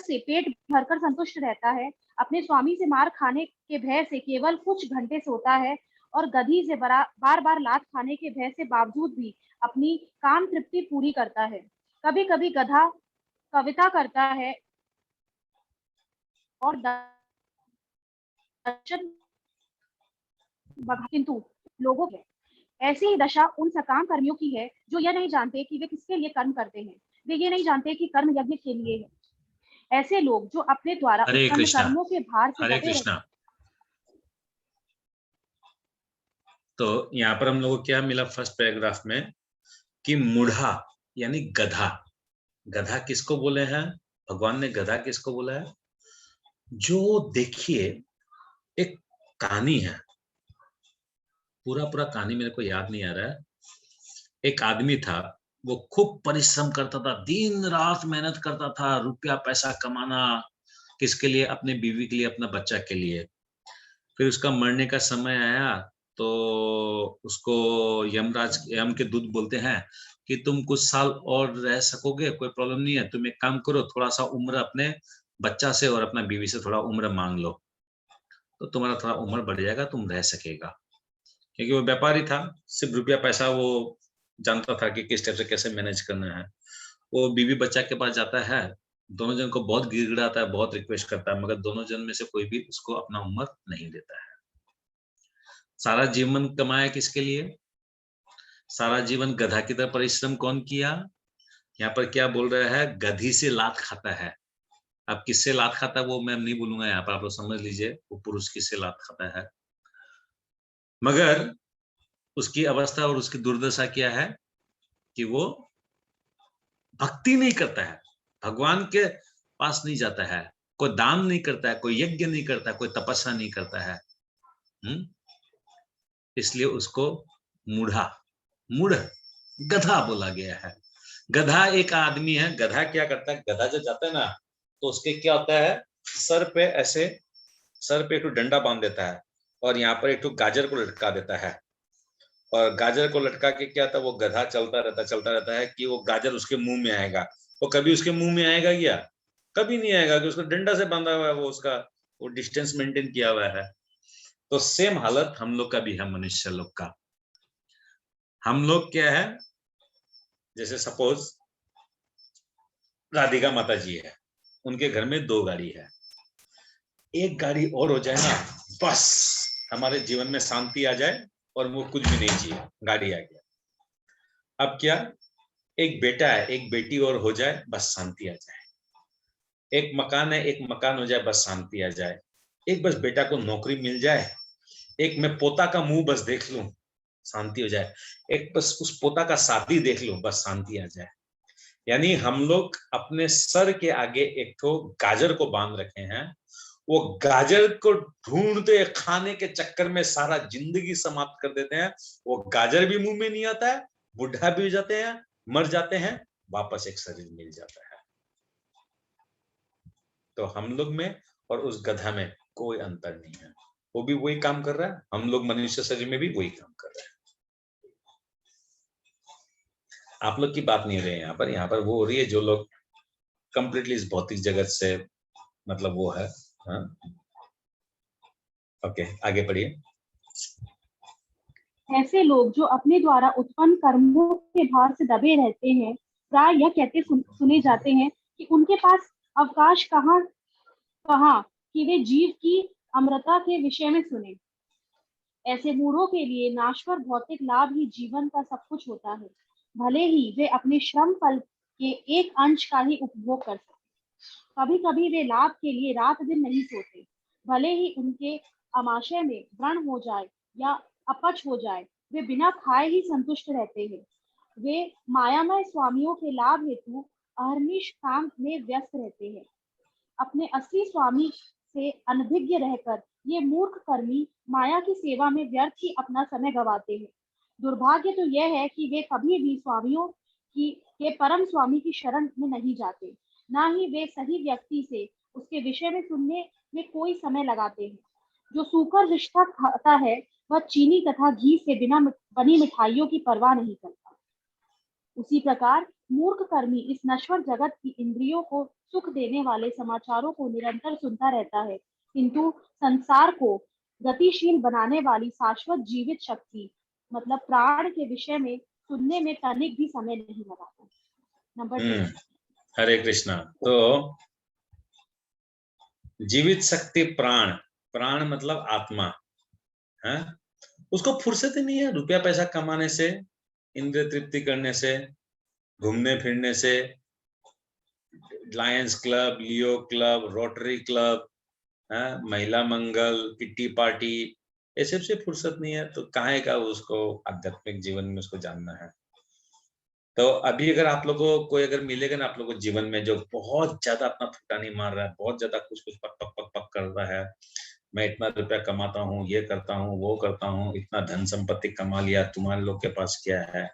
से पेट भरकर संतुष्ट रहता है, अपने स्वामी से मार खाने के भय से केवल कुछ घंटे सोता है और गधी से बार बार लात खाने के भय से बावजूद भी अपनी काम तृप्ति पूरी करता है। कभी कभी गधा कविता करता है और किंतु लोगों की ऐसी ही दशा उन सकाम कर्मियों की है जो यह नहीं जानते कि वे किसके लिए कर्म करते हैं। वे ये नहीं जानते कि कर्म यज्ञ के लिए है। ऐसे लोग जो अपने द्वारा हरे उत्पन्न कृष्णा, कर्मों के भार से हरे दबे कृष्णा। तो यहाँ पर हम लोगों को क्या मिला फर्स्ट पैराग्राफ में, कि मूढ़ा यानी गधा। गधा किसको बोले हैं? भगवान ने गधा किसको बोला है? जो देखिए, एक कहानी है, पूरा कहानी मेरे को याद नहीं आ रहा है। एक आदमी था, वो खूब परिश्रम करता था, दिन रात मेहनत करता था, रुपया पैसा कमाना, किसके लिए? अपने बीवी के लिए, अपना बच्चा के लिए। फिर उसका मरने का समय आया तो उसको यम के दूत बोलते हैं कि तुम कुछ साल और रह सकोगे, कोई प्रॉब्लम नहीं है, तुम एक काम करो, थोड़ा सा उम्र अपने बच्चा से और अपना बीवी से थोड़ा उम्र मांग लो, तो तुम्हारा थोड़ा उम्र बढ़ जाएगा, तुम रह सकेगा। क्योंकि वो व्यापारी था, सिर्फ रुपया पैसा वो जानता था कि किस टाइप से कैसे मैनेज करना है। वो बीवी बच्चा के पास जाता है, दोनों जन को बहुत गिड़गिड़ाता है, बहुत रिक्वेस्ट करता है, मगर दोनों जन में से कोई भी उसको अपना उम्र नहीं देता है। सारा जीवन कमाया किसके लिए? सारा जीवन गधा की तरह परिश्रम कौन किया? यहाँ पर क्या बोल रहा है? गधी से लात खाता है। अब किससे लात खाता है वो मैं नहीं बोलूंगा, यहाँ पर आप लोग समझ लीजिए, वो पुरुष किससे लात खाता है। मगर उसकी अवस्था और उसकी दुर्दशा क्या है कि वो भक्ति नहीं करता है, भगवान के पास नहीं जाता है, कोई दान नहीं करता है, कोई यज्ञ नहीं करता है, कोई तपस्या नहीं करता है। इसलिए उसको मूढ़ गधा बोला गया है। गधा एक आदमी है। गधा क्या करता है? गधा जब जाता है ना, तो उसके क्या होता है, सर पे एक डंडा बांध देता है और यहाँ पर एक गाजर को लटका देता है, और गाजर को लटका के क्या था, वो गधा चलता रहता है कि वो गाजर उसके मुंह में आएगा। वो कभी उसके मुंह में आएगा क्या? कभी नहीं आएगा, कि उसको डंडा से बांधा हुआ है, वो उसका वो डिस्टेंस मेंटेन किया हुआ है। तो सेम हालत हम लोग का भी है, मनुष्य लोग का। हम लोग क्या है, जैसे सपोज राधिका माता जी है, उनके घर में 2 गाड़ी है, एक गाड़ी और हो जाए ना, बस हमारे जीवन में शांति आ जाए और वो कुछ भी नहीं चाहिए, गाड़ी आ गया। अब क्या, एक बेटा है, एक बेटी और हो जाए, बस शांति आ जाए। एक मकान है, एक मकान हो जाए, बस शांति आ जाए। एक बस बेटा को नौकरी मिल जाए, एक मैं पोता का मुंह बस देख लूं, शांति हो जाए। एक बस उस पोता का शादी देख लूं, बस शांति आ जाए। यानी हम लोग अपने सर के आगे एक तो गाजर को बांध रखे हैं, वो गाजर को ढूंढते खाने के चक्कर में सारा जिंदगी समाप्त कर देते हैं। वो गाजर भी मुंह में नहीं आता है, बुढ़ा भी हो जाते हैं, मर जाते हैं, वापस एक शरीर मिल जाता है। तो हम लोग में और उस गधा में कोई अंतर नहीं है, वो भी वही काम कर रहा है, हम लोग मनुष्य शरीर में भी वही काम कर रहे हैं। आप लोग की बात नहीं हो रही है यहाँ पर वो हो रही है जो लोग कंप्लीटली इस भौतिक जगत से मतलब वो है। हाँ? ओके, आगे पढ़िए। ऐसे लोग जो अपने द्वारा उत्पन्न कर्मों के भार से दबे रहते हैं, प्राय यह कहते सुने जाते हैं कि उनके पास अवकाश कहाँ कहाँ कि वे जीव की अमरता के विषय में सुने। ऐसे मूढ़ों के लिए नाश्वर भौतिक लाभ ही जीवन का सब कुछ होता है, भले ही वे अपने श्रम फल के एक अंश का ही उपभोग कर सके। कभी कभी वे लाभ के लिए रात दिन नहीं सोते, भले ही उनके आमाशय में व्रण हो जाए या अपच हो जाए, वे बिना खाए ही संतुष्ट रहते हैं। वे मायामय स्वामियों के लाभ हेतु अहर्निश काम में व्यस्त रहते हैं। अपने असली स्वामी से अनभिज्ञ रहकर ये मूर्ख कर्मी माया की सेवा में व्यर्थ ही अपना समय गवाते हैं। दुर्भाग्य तो यह है कि वे कभी भी स्वामियों की के परम स्वामी की शरण में नहीं जाते, ना ही वे सही व्यक्ति से उसके विषय में सुनने में कोई समय लगाते हैं। जो सूकर रिश्ता खाता है वह चीनी तथा घी से बिना बनी मिठाइयों की परवाह नहीं करता। उसी प्रकार मूर्ख कर्मी इस नश्वर जगत की इंद्रियों को सुख देने वाले समाचारों को निरंतर सुनता रहता है, किंतु संसार को गतिशील बनाने वाली शाश्वत जीवित शक्ति मतलब प्राण के विषय में सुनने में तनिक भी समय नहीं लगाता। नंबर 2। हरे कृष्णा। तो जीवित शक्ति प्राण, प्राण मतलब आत्मा है, उसको फुर्सत ही नहीं है रुपया पैसा कमाने से, इंद्रिय तृप्ति करने से, घूमने फिरने से, लायंस क्लब, लियो क्लब, रोटरी क्लब, महिला मंगल, किट्टी पार्टी, ये सब से फुर्सत नहीं है। तो काहे का उसको आध्यात्मिक जीवन में उसको जानना है। तो अभी अगर आप लोगों को कोई अगर मिलेगा ना आप लोगों को जीवन में जो बहुत ज्यादा अपना फुटानी मार रहा है, बहुत ज्यादा कुछ कुछ पक पक पक पक कर रहा है, मैं इतना रुपया कमाता हूँ, ये करता हूँ, वो करता हूँ, इतना धन संपत्ति कमा लिया, तुम्हारे लोग के पास क्या है,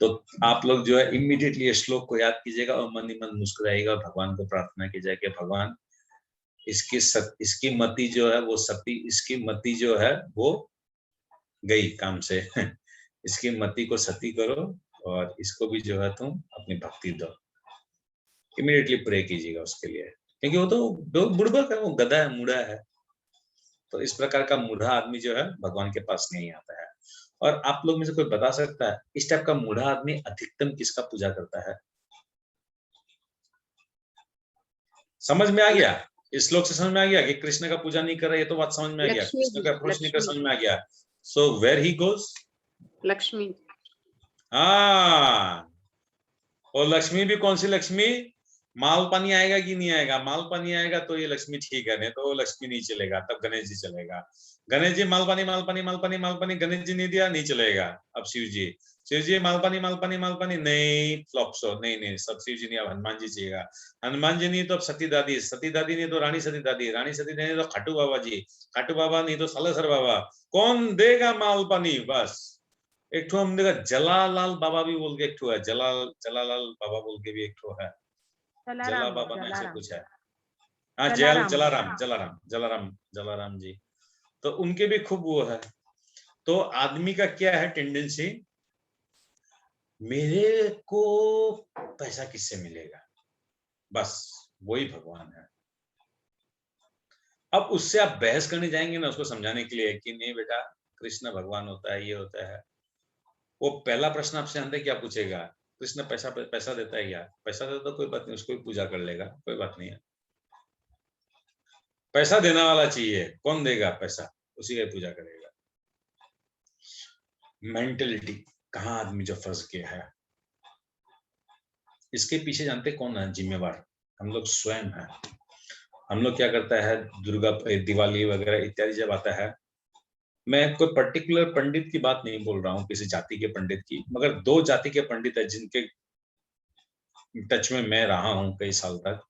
तो आप लोग जो है इमीडिएटली ये श्लोक को याद कीजिएगा और मन ही मन मुस्कुराइएगा और भगवान को प्रार्थना कीजिएगा कि भगवान इसकी मति जो है वो सती, इसकी मति जो है वो गई काम से इसकी मति को सती करो और इसको भी जो है तुम अपनी भक्ति दो। इमीडिएटली प्रे कीजिएगा उसके लिए, क्योंकि वो तो बुड़बक है, वो गधा है, मूढ़ा है। तो इस प्रकार का मूढ़ा आदमी जो है भगवान के पास नहीं आता है। और आप लोग में से कोई बता सकता है इस टाइप का मूढ़ा आदमी अधिकतम किसका पूजा करता है? समझ में आ गया? इस श्लोक से समझ में आ गया कि कृष्ण का पूजा नहीं कर रहा है, ये तो बात समझ में आ गया। लक्ष्मी कृष्ण जी, का अप्रोच नहीं कर लक्ष्मी। समझ में आ गया। So where he goes? Lakshmi. हाँ, और लक्ष्मी भी कौन सी लक्ष्मी? माल पानी आएगा कि नहीं आएगा? माल पानी आएगा तो ये लक्ष्मी ठीक है, नहीं तो वो लक्ष्मी नहीं चलेगा, तब गणेश जी चलेगा। गणेश जी माल पानी माल पानी माल पानी माल पानी, गणेश जी नहीं दिया, नहीं चलेगा। अब शिव जी माल पानी माल पानी माल पानी, नहीं, फ्लॉप शो, नहीं नहीं, सब शिव जी नहीं, अब हनुमान जी चाहिएगा। हनुमान जी नहीं तो अब सती दादी नहीं तो रानी सती दादी नहीं तो खाटू बाबा जी, खाटू बाबा नहीं तो सालेसर बाबा। कौन देगा माल पानी? बस एक ठो हम देखा जलालाल बाबा भी बोल के एक ठो है, जलालाल बाबा बोल के भी एक ठो है, जला बाबा ना ऐसे कुछ है। हाँ, जलाराम जी, तो उनके भी खूब वो है। तो आदमी का क्या है टेंडेंसी, मेरे को पैसा किससे मिलेगा, बस वही भगवान है। अब उससे आप बहस करने जाएंगे ना उसको समझाने के लिए कि नहीं बेटा कृष्ण भगवान होता है, ये होता है, वो पहला प्रश्न आपसे अंदर क्या पूछेगा, कृष्ण पैसा देता है क्या? पैसा देता तो कोई बात नहीं, उसको भी पूजा कर लेगा, कोई बात नहीं है। पैसा देने वाला चाहिए, कौन देगा पैसा, उसी की पूजा करेगा। मेंटेलिटी कहाँ आदमी जो फंस गया है, इसके पीछे जानते कौन है जिम्मेवार? हम लोग स्वयं हैं। हम लोग क्या करता है, दुर्गा दिवाली वगैरह इत्यादि जब आता है, मैं कोई पर्टिकुलर पंडित की बात नहीं बोल रहा हूँ, किसी जाति के पंडित की, मगर 2 जाति के पंडित है जिनके टच में मैं रहा हूँ कई साल तक।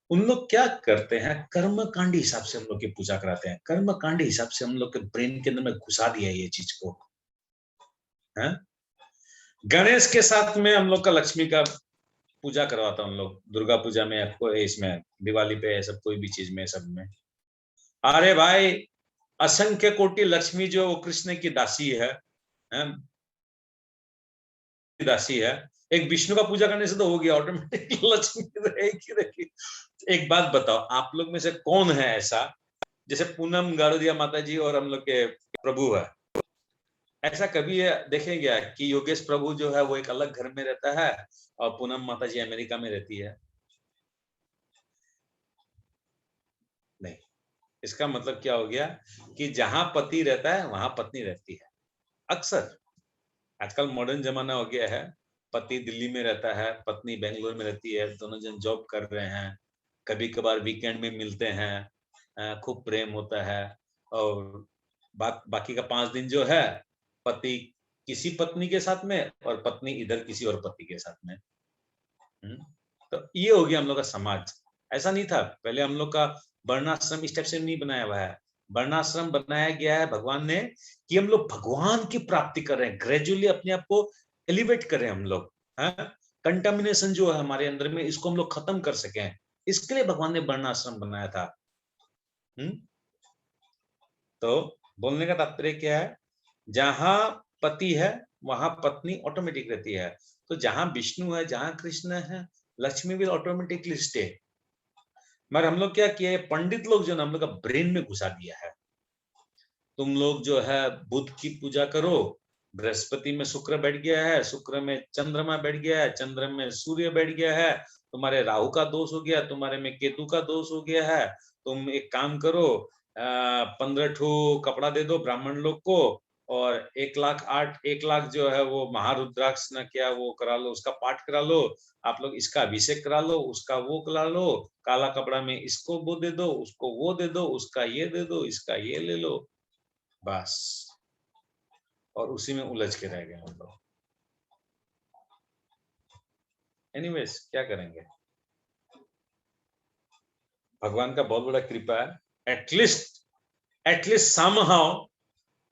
उन लोग क्या करते हैं, कर्मकांडी हिसाब से हम लोग की पूजा कराते हैं, कर्मकांडी हिसाब से हम लोग के ब्रेन के अंदर में घुसा दिया है ये चीज को, है? गणेश के साथ में हम लोग का लक्ष्मी का पूजा करवाता हम लोग, दुर्गा पूजा में, आपको इसमें दिवाली पे, सब कोई भी चीज में, सब में। अरे भाई असंख्य कोटि लक्ष्मी जो कृष्ण की दासी है, दासी है, एक विष्णु का पूजा करने से तो हो गया ऑटोमेटिक, लक्ष्मी रहेगी। एक बात बताओ, आप लोग में से कौन है ऐसा, जैसे पूनम गाड़ोदिया माता जी और हम लोग के प्रभु है, ऐसा कभी देखें क्या कि योगेश प्रभु जो है वो एक अलग घर में रहता है और पूनम माता जी अमेरिका में रहती है? नहीं। इसका मतलब क्या हो गया कि जहां पति रहता है वहां पत्नी रहती है। अक्सर आजकल मॉडर्न जमाना हो गया है, पति दिल्ली में रहता है, पत्नी बेंगलोर में रहती है, दोनों जन जॉब कर रहे हैं, कभी कभार वीकेंड में मिलते हैं, खूब प्रेम होता है, और बाकी का 5 दिन जो है पति किसी पत्नी के साथ में और पत्नी इधर किसी और पति के साथ में। तो ये हो गया हम लोग का समाज। ऐसा नहीं था पहले, हम लोग का वर्णाश्रम इस टाइप से नहीं बनाया हुआ है। वर्णाश्रम बनाया गया है भगवान ने कि हम लोग भगवान की प्राप्ति कर रहे हैं, ग्रेजुअली अपने आप को एलिवेट करें हम लोग, कंटामिनेशन जो है हमारे अंदर में, इसको हम लोग खत्म कर सकें, इसके लिए भगवान ने वर्णाश्रम बनाया था। तो बोलने का तात्पर्य क्या है, जहां पति है वहां पत्नी ऑटोमेटिक रहती है, तो जहां विष्णु है, जहां कृष्ण है, लक्ष्मी विल ऑटोमेटिकली स्टे। मगर हम लोग क्या किया है, पंडित लोग जो ना हम लोग का ब्रेन में घुसा दिया है, तुम लोग जो है बुध की पूजा करो, बृहस्पति में शुक्र बैठ गया है, शुक्र में चंद्रमा बैठ गया है, चंद्र में सूर्य बैठ गया है, तुम्हारे राहु का दोष हो गया, तुम्हारे में केतु का दोष हो गया है, तुम एक काम करो, 15 ठो कपड़ा दे दो ब्राह्मण लोग को, और 1,08,1,00,000 जो है वो महारुद्राक्ष न क्या वो करा लो, उसका पाठ करा लो, आप लोग इसका अभिषेक करा लो, उसका वो करा लो, काला कपड़ा में इसको वो दे दो, उसको वो दे दो, उसका ये दे दो, इसका ये ले लो, बस। और उसी में उलझ के रह गए हम लोग। एनीवेज क्या करेंगे, भगवान का बहुत बड़ा कृपा है, एटलीस्ट समहाउ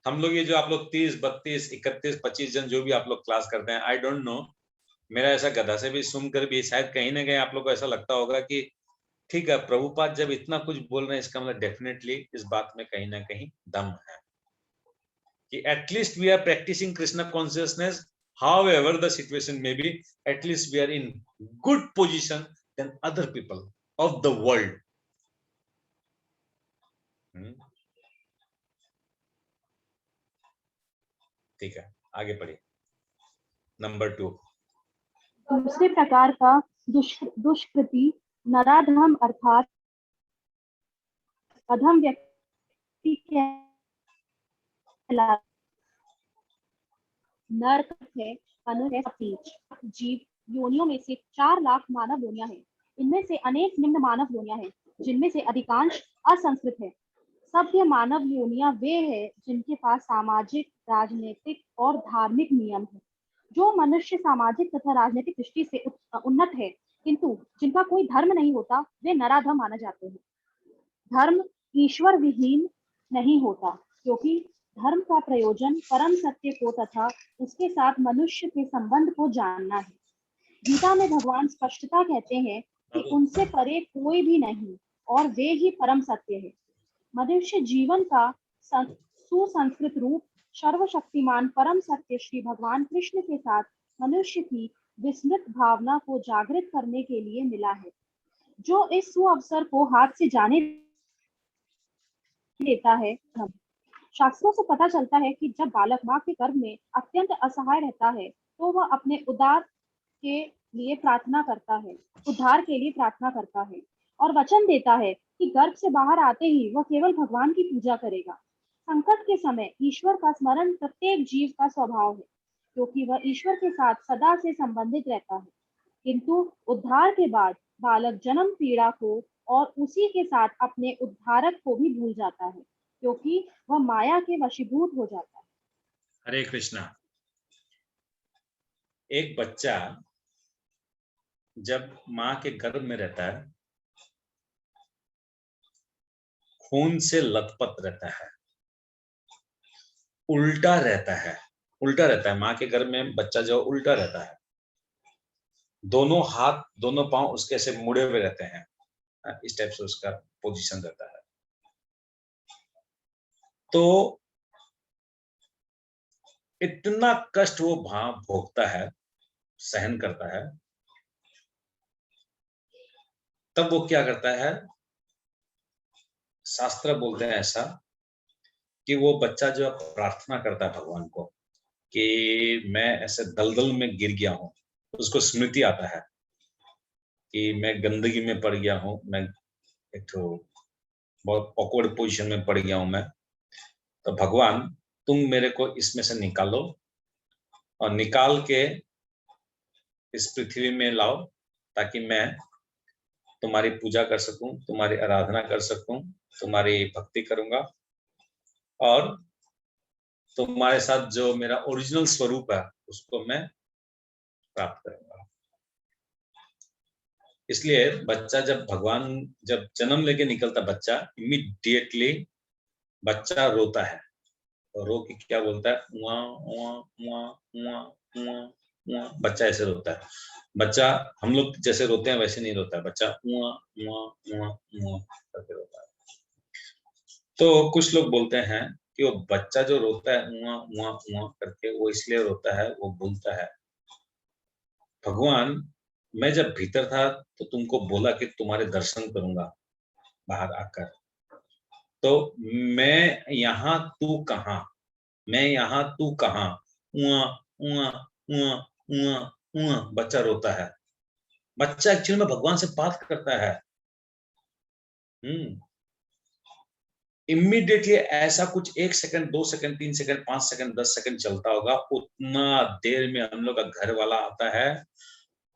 हम लोग ये जो आप लोग 30, 32, 31, 25 जन जो भी आप लोग क्लास करते हैं, आई डोंट नो, मेरा ऐसा गधा से भी सुनकर भी शायद कहीं ना कहीं आप लोग को ऐसा लगता होगा कि ठीक है, प्रभुपाद जब इतना कुछ बोल रहे हैं इसका मतलब डेफिनेटली इस बात में कहीं ना कहीं दम है, कि at least we are practising Krishna consciousness, however the situation may be, at least we are in good position than other people of the world. ठीक है, आगे पढ़िए। नंबर 2, दूसरे प्रकार का दुष्कृति नराधम अर्थात अधम व्यक्ति कहलाता नरक है। जीव योनियों में से 4 लाख मानव योनियां हैं। इनमें से अनेक निम्न मानव योनियां हैं, जिनमें से अधिकांश असंस्कृत है। सभ्य मानव योनियां वे हैं जिनके पास सामाजिक, राजनीतिक और धार्मिक नियम है। जो मनुष्य सामाजिक तथा राजनीतिक दृष्टि से उन्नत है, किंतु जिनका कोई धर्म नहीं होता, वे नराधम माने जाते हैं। धर्म ईश्वर विहीन नहीं होता, क्योंकि धर्म का प्रयोजन परम सत्य को तथा उसके साथ मनुष्य के संबंध को जानना है। गीता में भगवान स्पष्टता कहते हैं कि उनसे परे कोई भी नहीं और वे ही परम सत्य है। मनुष्य जीवन का सुसंस्कृत रूप सर्वशक्तिमान परम सत्य श्री भगवान कृष्ण के साथ मनुष्य की विस्मृत भावना को जागृत करने के लिए मिला है। जो इस सुअवसर को हाथ से जाने देता है। शास्त्रों से पता चलता है कि जब बालक माँ के गर्भ में अत्यंत असहाय रहता है तो वह अपने उद्धार के लिए प्रार्थना करता है, उद्धार के लिए प्रार्थना करता है और वचन देता है कि गर्भ से बाहर आते ही वह केवल भगवान की पूजा करेगा। संकट के समय ईश्वर का स्मरण प्रत्येक जीव का स्वभाव है, क्योंकि वह ईश्वर के साथ सदा से संबंधित रहता है। किंतु उद्धार के बाद बालक जन्म पीड़ा को और उसी के साथ अपने उद्धारक को भी भूल जाता है, क्योंकि वह माया के वशीभूत हो जाता है। हरे कृष्णा। एक बच्चा जब माँ के गर्भ में रहता है, खून से लथपथ रहता है, उल्टा रहता है, उल्टा रहता है। माँ के गर्भ में बच्चा जो उल्टा रहता है, दोनों हाथ दोनों पांव उसके ऐसे मुड़े हुए रहते हैं, इस टाइप से उसका पोजीशन रहता है। तो इतना कष्ट वो भोगता है, सहन करता है। तब वो क्या करता है, शास्त्र बोलते हैं ऐसा कि वो बच्चा जो प्रार्थना करता है भगवान को कि मैं ऐसे दलदल में गिर गया हूं, उसको स्मृति आता है कि मैं गंदगी में पड़ गया हूं, मैं एक तो बहुत ऑकवर्ड पोजीशन में पड़ गया हूं मैं। तो भगवान तुम मेरे को इसमें से निकालो और निकाल के इस पृथ्वी में लाओ, ताकि मैं तुम्हारी पूजा कर सकूं, तुम्हारी आराधना कर सकूं, तुम्हारी भक्ति करूंगा और तुम्हारे साथ जो मेरा ओरिजिनल स्वरूप है उसको मैं प्राप्त करूंगा। इसलिए बच्चा जब जन्म लेके निकलता बच्चा, इमीडिएटली बच्चा रोता है और रो के क्या बोलता है, उआ उआ उआ उआ उआ उआ। बच्चा ऐसे रोता है। बच्चा हम लोग जैसे रोते हैं वैसे नहीं रोता है, बच्चा उआ उआ उआ उआ करके रोता है। तो कुछ लोग बोलते हैं कि वो बच्चा जो रोता है उआ उआ उआ करके, वो इसलिए रोता है, वो बोलता है भगवान मैं जब भीतर था तो तुमको बोला कि तुम्हारे दर्शन करूंगा बाहर आकर, तो मैं यहाँ तू कहाँ, मैं यहाँ तू कहाँ, उआ उआ उआ उआ उआ। बच्चा रोता है। बच्चा एक्चुअली में भगवान से बात करता है। इमीडिएटली ऐसा कुछ 1 second 2 second 3 second 5 second 10 second चलता होगा, उतना देर में हम लोग का घर वाला आता है,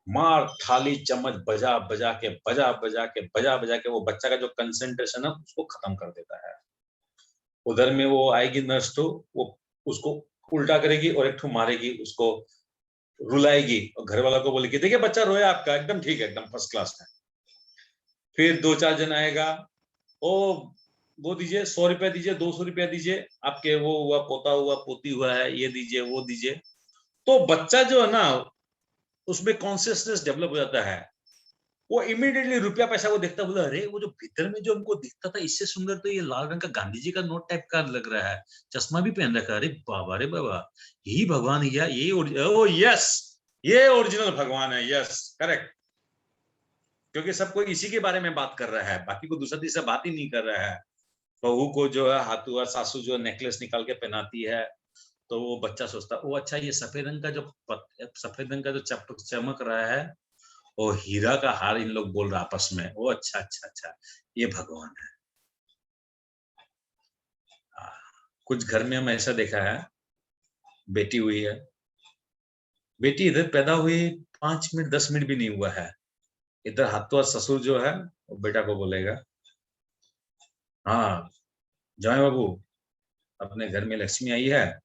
मार थाली चम्मच बजा बजा के वो बच्चा का जो कंसंट्रेशन है उसको खत्म कर देता है। उधर में वो आएगी नर्स, तो वो उसको उल्टा करेगी और एक ठो मारेगी, उसको रुलाएगी और घर वाला को बोलेगी देखिए बच्चा रोया आपका, एकदम ठीक है, एकदम फर्स्ट क्लास है। फिर 2-4 जन आएगा, ओ वो दीजिए 100 रुपया दीजिए, 200 रुपया दीजिए, आपके वो हुआ पोता हुआ पोती हुआ है, ये दीजिए वो दीजिए। तो बच्चा जो है ना उसमें कॉन्शियसनेस डेवलप हो जाता है। वो इमीडिएटली रुपया पैसा को देखता, बोला अरे वो जो भीतर में जो हमको दिखता था इससे सुंदर तो ये लाल रंग का गांधी जी का नोट टाइप का लग रहा है, चश्मा भी पहन रखा है, अरे बाबा यही भगवान है, यही ओ यस ये ओरिजिनल भगवान है, यस करेक्ट। क्योंकि सब कोई इसी के बारे में बात कर रहा है, बाकी को दूसरा तीसरा बात ही नहीं कर रहा है। बहू को जो है हाथू और सासू जो नेकलेस निकाल के पहनाती है, तो वो बच्चा सोचता ओ अच्छा ये सफेद रंग का जो चमक रहा है वो हीरा का हार इन लोग बोल रहा आपस में, ओ अच्छा अच्छा अच्छा ये भगवान है। कुछ घर में हम ऐसा देखा है, बेटी हुई है, बेटी इधर पैदा हुई 5 मिनट 10 मिनट भी नहीं हुआ है, इधर हाथों ससुर जो है वो बेटा को बोलेगा हाँ जय बाबू अपने घर में लक्ष्मी आई है,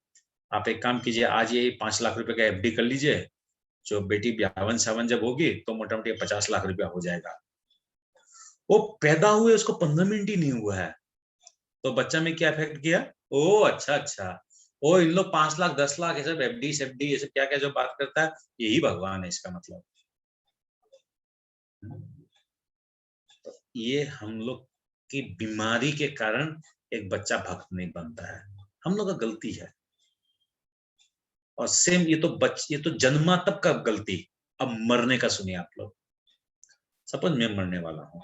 आप एक काम कीजिए आज ये 5 लाख रुपए का एफडी कर लीजिए, जो बेटी 52-52 जब होगी तो मोटा मोटी 50 लाख रुपया हो जाएगा। वो पैदा हुए उसको 15 मिनट ही नहीं हुआ है, तो बच्चा में क्या इफेक्ट किया, ओ अच्छा अच्छा ओ इन लोग 5 लाख 10 लाख ये सब एफडी सेफडी ये सब क्या क्या जो बात करता है यही भगवान है, इसका मतलब। तो ये हम लोग की बीमारी के कारण एक बच्चा भक्त नहीं बनता है, हम लोग का गलती है। और सेम ये तो जन्मा तब का गलती, अब मरने का सुनिए आप लोग। सपोज मैं मरने वाला हूँ,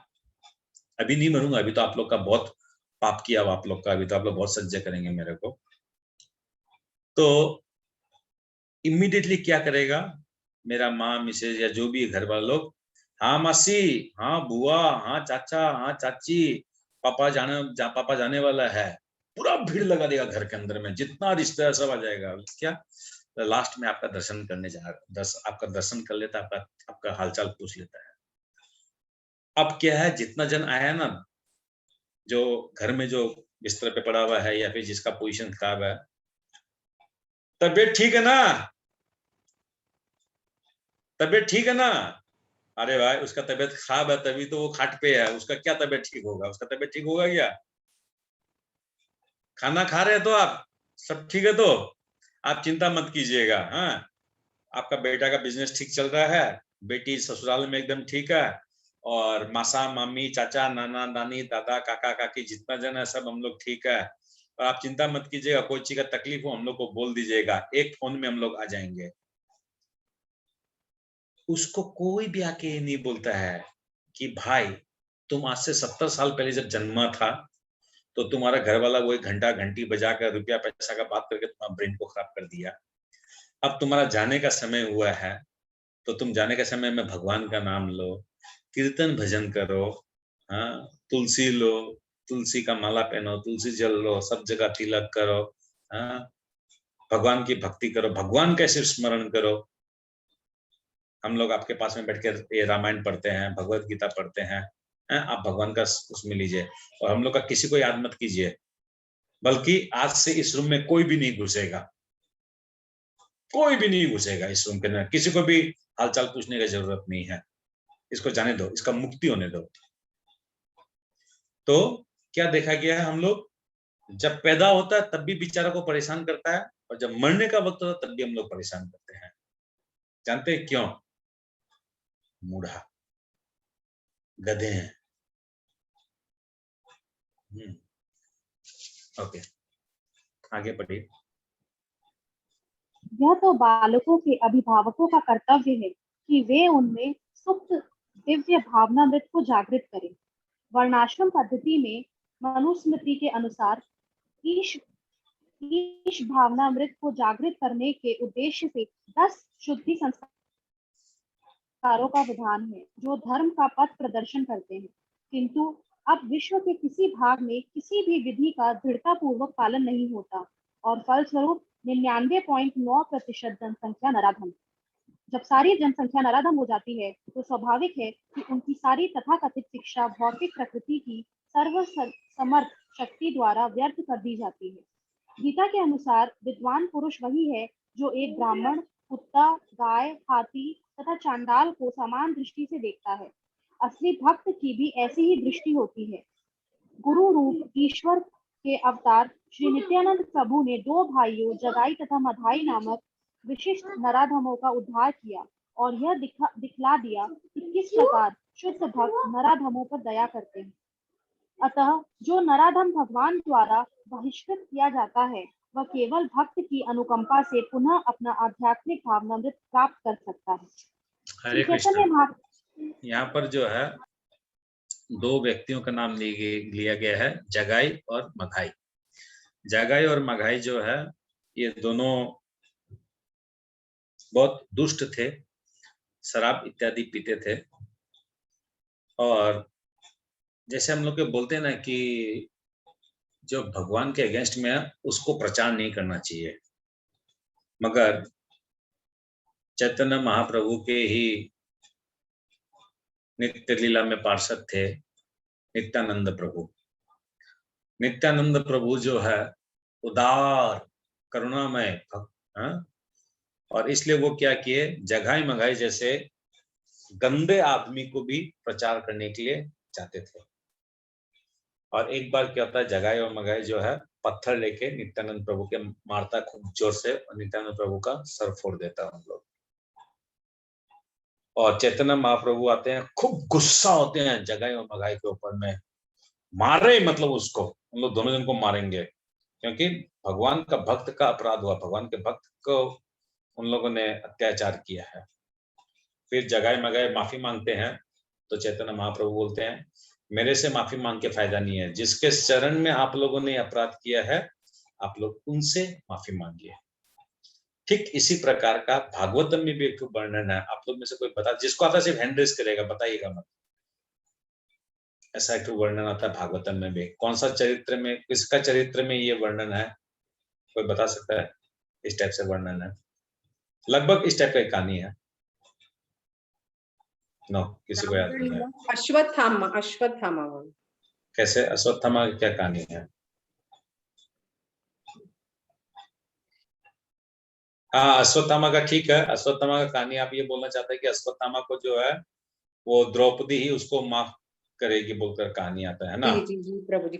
अभी नहीं मरूंगा, अभी तो आप लोग का बहुत पाप किया हुआ आप लोग का, अभी तो आप लोग बहुत सज्जा करेंगे मेरे को, तो इमीडिएटली क्या करेगा मेरा माँ मिसेज या जो भी घर वाले लोग, हाँ मासी, हाँ बुआ, हाँ चाचा, हाँ चाची, पापा जाने वाला है, पूरा भीड़ लगा देगा घर के अंदर में, जितना रिश्तेदार सब आ जाएगा। क्या लास्ट में आपका दर्शन करने आपका दर्शन कर लेता है, आपका हालचाल पूछ लेता है। अब क्या है, जितना जन आया ना, जो घर में जो बिस्तर पे पड़ा हुआ है या फिर जिसका पोजीशन खराब है, तबीयत ठीक है ना, तबीयत ठीक है ना, अरे भाई उसका तबीयत खराब है तभी तो वो खाट पे है, उसका क्या तबीयत ठीक होगा, उसका तबीयत ठीक होगा क्या? खाना खा रहे हैं तो आप सब ठीक है, तो आप चिंता मत कीजिएगा। हाँ, आपका बेटा का बिजनेस ठीक चल रहा है, बेटी ससुराल में एकदम ठीक है, और मासा मामी चाचा नाना नानी दादा काका काकी जितना जन है सब हम लोग ठीक है, और आप चिंता मत कीजिएगा, कोई चीज का तकलीफ हो हम लोग को बोल दीजिएगा, एक फोन में हम लोग आ जाएंगे। उसको कोई भी आके नहीं बोलता है कि भाई तुम आज से 70 साल पहले जब जन्मा था तो तुम्हारा घर वाला वही घंटा घंटी बजा कर रुपया पैसा का बात करके तुम्हारा ब्रेन को खराब कर दिया, अब तुम्हारा जाने का समय हुआ है तो तुम जाने के समय में भगवान का नाम लो, कीर्तन भजन करो, हाँ, तुलसी लो, तुलसी का माला पहनो, तुलसी जल लो, सब जगह तिलक करो, हाँ, भगवान की भक्ति करो, भगवान कैसे स्मरण करो। हम लोग आपके पास में बैठ कर ये रामायण पढ़ते हैं, भगवत गीता पढ़ते हैं, आप भगवान का उसमें लीजिए, और हम लोग का किसी को याद मत कीजिए, बल्कि आज से इस रूम में कोई भी नहीं घुसेगा, कोई भी नहीं घुसेगा इस रूम के अंदर, किसी को भी हालचाल पूछने की जरूरत नहीं है, इसको जाने दो, इसका मुक्ति होने दो। तो क्या देखा गया है, हम लोग जब पैदा होता है तब भी बेचारा को परेशान करता है, और जब मरने का वक्त होता है तब भी हम लोग परेशान करते हैं। जानते हैं क्यों? मूढ़ा, गधे हैं। ओके, आगे बढ़िए। यह तो बालकों के अभिभावकों का कर्तव्य है कि वे उनमें सुप्त दिव्य भावनामृत को जागृत करें। वर्णाश्रम पद्धति में मनुस्मृति के अनुसार ईश ईश भावनामृत को जागृत करने के उद्देश्य से 10 शुद्धि संस्कारों का विधान है जो धर्म का पथ प्रदर्शन करते हैं, किंतु अब विश्व के किसी भाग में किसी भी विधि का दृढ़ता पूर्वक पालन नहीं होता और फलस्वरूप 99.9% जनसंख्या नराधम। जब सारी जनसंख्या नराधम हो जाती है तो स्वाभाविक है कि उनकी सारी तथाकथित शिक्षा भौतिक प्रकृति की सर्वसमर्थ शक्ति द्वारा व्यर्थ कर दी जाती है। गीता के अनुसार विद्वान पुरुष वही है जो एक ब्राह्मण, कुत्ता, गाय, हाथी तथा चांडाल को समान दृष्टि से देखता है। असली भक्त की भी ऐसी ही दृष्टि होती है। गुरु रूप ईश्वर के अवतार श्री नित्यानंद प्रभु ने 2 भाइयों जगाई तथा मधाई नामक विशिष्ट नराधमों का उद्धार किया और यह दिखला दिया कि किस प्रकार शुद्ध भक्त नराधमों पर दया करते हैं। अतः जो नराधम भगवान द्वारा बहिष्कृत किया जाता है वह केवल भक्त की अनुकंपा से पुनः अपना आध्यात्मिक भावनामृत प्राप्त कर सकता है। हरे कृष्ण। यहाँ पर जो है 2 व्यक्तियों का नाम लिया गया है, जगाई और मघाई। जगाई और मघाई जो है ये दोनों बहुत दुष्ट थे, शराब इत्यादि पीते थे, और जैसे हम लोग के बोलते हैं ना कि जो भगवान के अगेंस्ट में है उसको प्रचार नहीं करना चाहिए, मगर चैतन्य महाप्रभु के ही नित्य लीला में पार्षद थे नित्यानंद प्रभु। नित्यानंद प्रभु जो है उदार करुणामय भक्त, और इसलिए वो क्या किए, जगाई मघाई जैसे गंदे आदमी को भी प्रचार करने के लिए जाते थे। और एक बार क्या होता है, जगाई और मघाई जो है पत्थर लेके नित्यानंद प्रभु के मारता खूब जोर से, और नित्यानंद प्रभु का सर फोड़ देता है हम लोग। और चैतन्य महाप्रभु आते हैं, खूब गुस्सा होते हैं जगाई और मघाई के ऊपर में, मारे मतलब उसको, हम लोग दोनों जन को मारेंगे, क्योंकि भगवान का भक्त का अपराध हुआ, भगवान के भक्त को उन लोगों ने अत्याचार किया है। फिर जगाई मघाई माफी मांगते हैं तो चैतन्य महाप्रभु बोलते हैं मेरे से माफी मांग के फायदा नहीं है, जिसके चरण में आप लोगों ने अपराध किया है आप लोग उनसे माफी मांगिए। ठीक इसी प्रकार का भागवतम में भी एक वर्णन है, आप लोग में से कोई बता, जिसको आता सिर्फ हैंड रेज करेगा, बताइएगा मत। ऐसा एक वर्णन आता है भागवतम में भी, कौन सा चरित्र में, किसका चरित्र में ये वर्णन है, कोई बता सकता है? इस टाइप से वर्णन है, लगभग इस टाइप का एक कहानी है। नो, किसी को याद नहीं है। अश्वत्थामा, अश्वत्थामा। कैसे? अश्वत्थामा की क्या कहानी है? हाँ, अश्वत्थामा का ठीक है। अश्वत्थामा का कहानी आप ये बोलना चाहते हैं कि अश्वत्थामा को जो है वो द्रौपदी ही उसको माफ करेगी बोलकर कहानी आता है ना? जी जी जी प्रभु जी।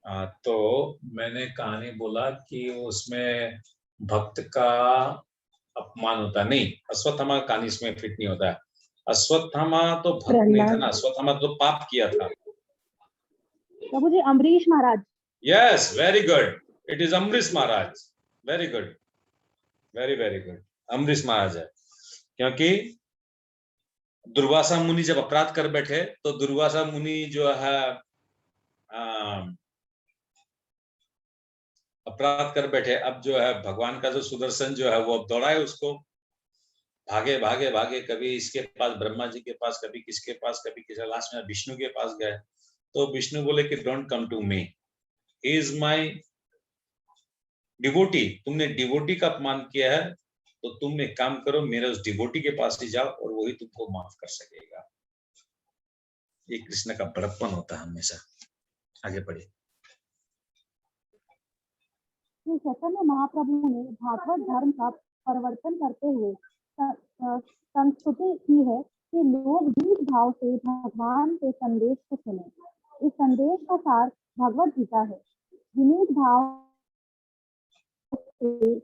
हाँ, तो मैंने कहानी बोला कि उसमें भक्त का अपमान होता है। नहीं, अश्वत्थामा का कहानी इसमें फिट नहीं होता है। अश्वत्थामा तो भक्त नहीं था ना, अश्वत्थामा तो पाप किया था। Prabhu ji Ambarish Maharaj. Yes, very good, it is Ambarish Maharaj. Very good, very very good, Ambarish Maharaj है। क्योंकि दुर्वासा मुनि जब अपराध कर बैठे तो दुर्वासा मुनि जो है अपराध कर बैठे, अब जो है भगवान का जो सुदर्शन जो है वो अब दौड़ाए उसको, भागे भागे भागे, कभी इसके पास ब्रह्मा जी के पास, कभी किसके पास, कभी किसी, लास्ट में विष्णु के पास गए। तो विष्णु बोले कि don't come to me, he is my devotee. तुमने डिवोटी का अपमान किया है तो तुम एक काम करो, मेरे उस डिवोटी के पास ही जाओ और वही तुमको माफ कर सकेगा। ये कृष्ण का बड़प्पन होता है हमेशा। आगे बढ़िए। चैतन्य महाप्रभु ने भागवत धर्म का परिवर्तन करते हुए संस्तुति की है कि लोग दीन भाव से भगवान के संदेश को सुने। इस संदेश का सार भगवत गीता है। विनीत भाव से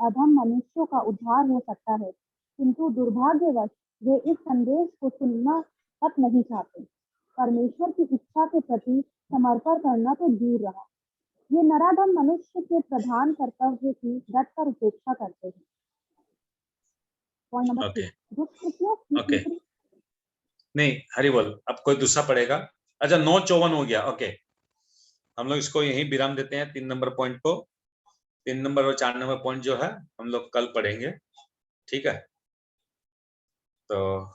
अधम मनुष्यों का उद्धार हो सकता है, किंतु दुर्भाग्यवश वे इस संदेश को सुनना तक नहीं चाहते। परमेश्वर की इच्छा के प्रति समर्पण करना तो दूर रहा। ये नराधम मनुष्य के प्रधान कर्तव्य की डट कर उपेक्षा करते हैं। Point number 3। ओके, नहीं हरि बोल, अब कोई दूसरा पढ़ेगा? अच्छा, 9:54 हो गया। ओके, हम लोग इसको यहीं विराम देते हैं। 3 नंबर पॉइंट को, 3 नंबर और 4 नंबर पॉइंट जो है हम लोग कल पढ़ेंगे, ठीक है? तो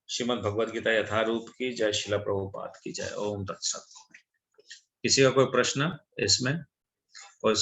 श्रीमद् भगवद गीता यथारूप की जय, श्रील प्रभुपाद की जय। ओम तत्सत। किसी का कोई प्रश्न इसमें, कोई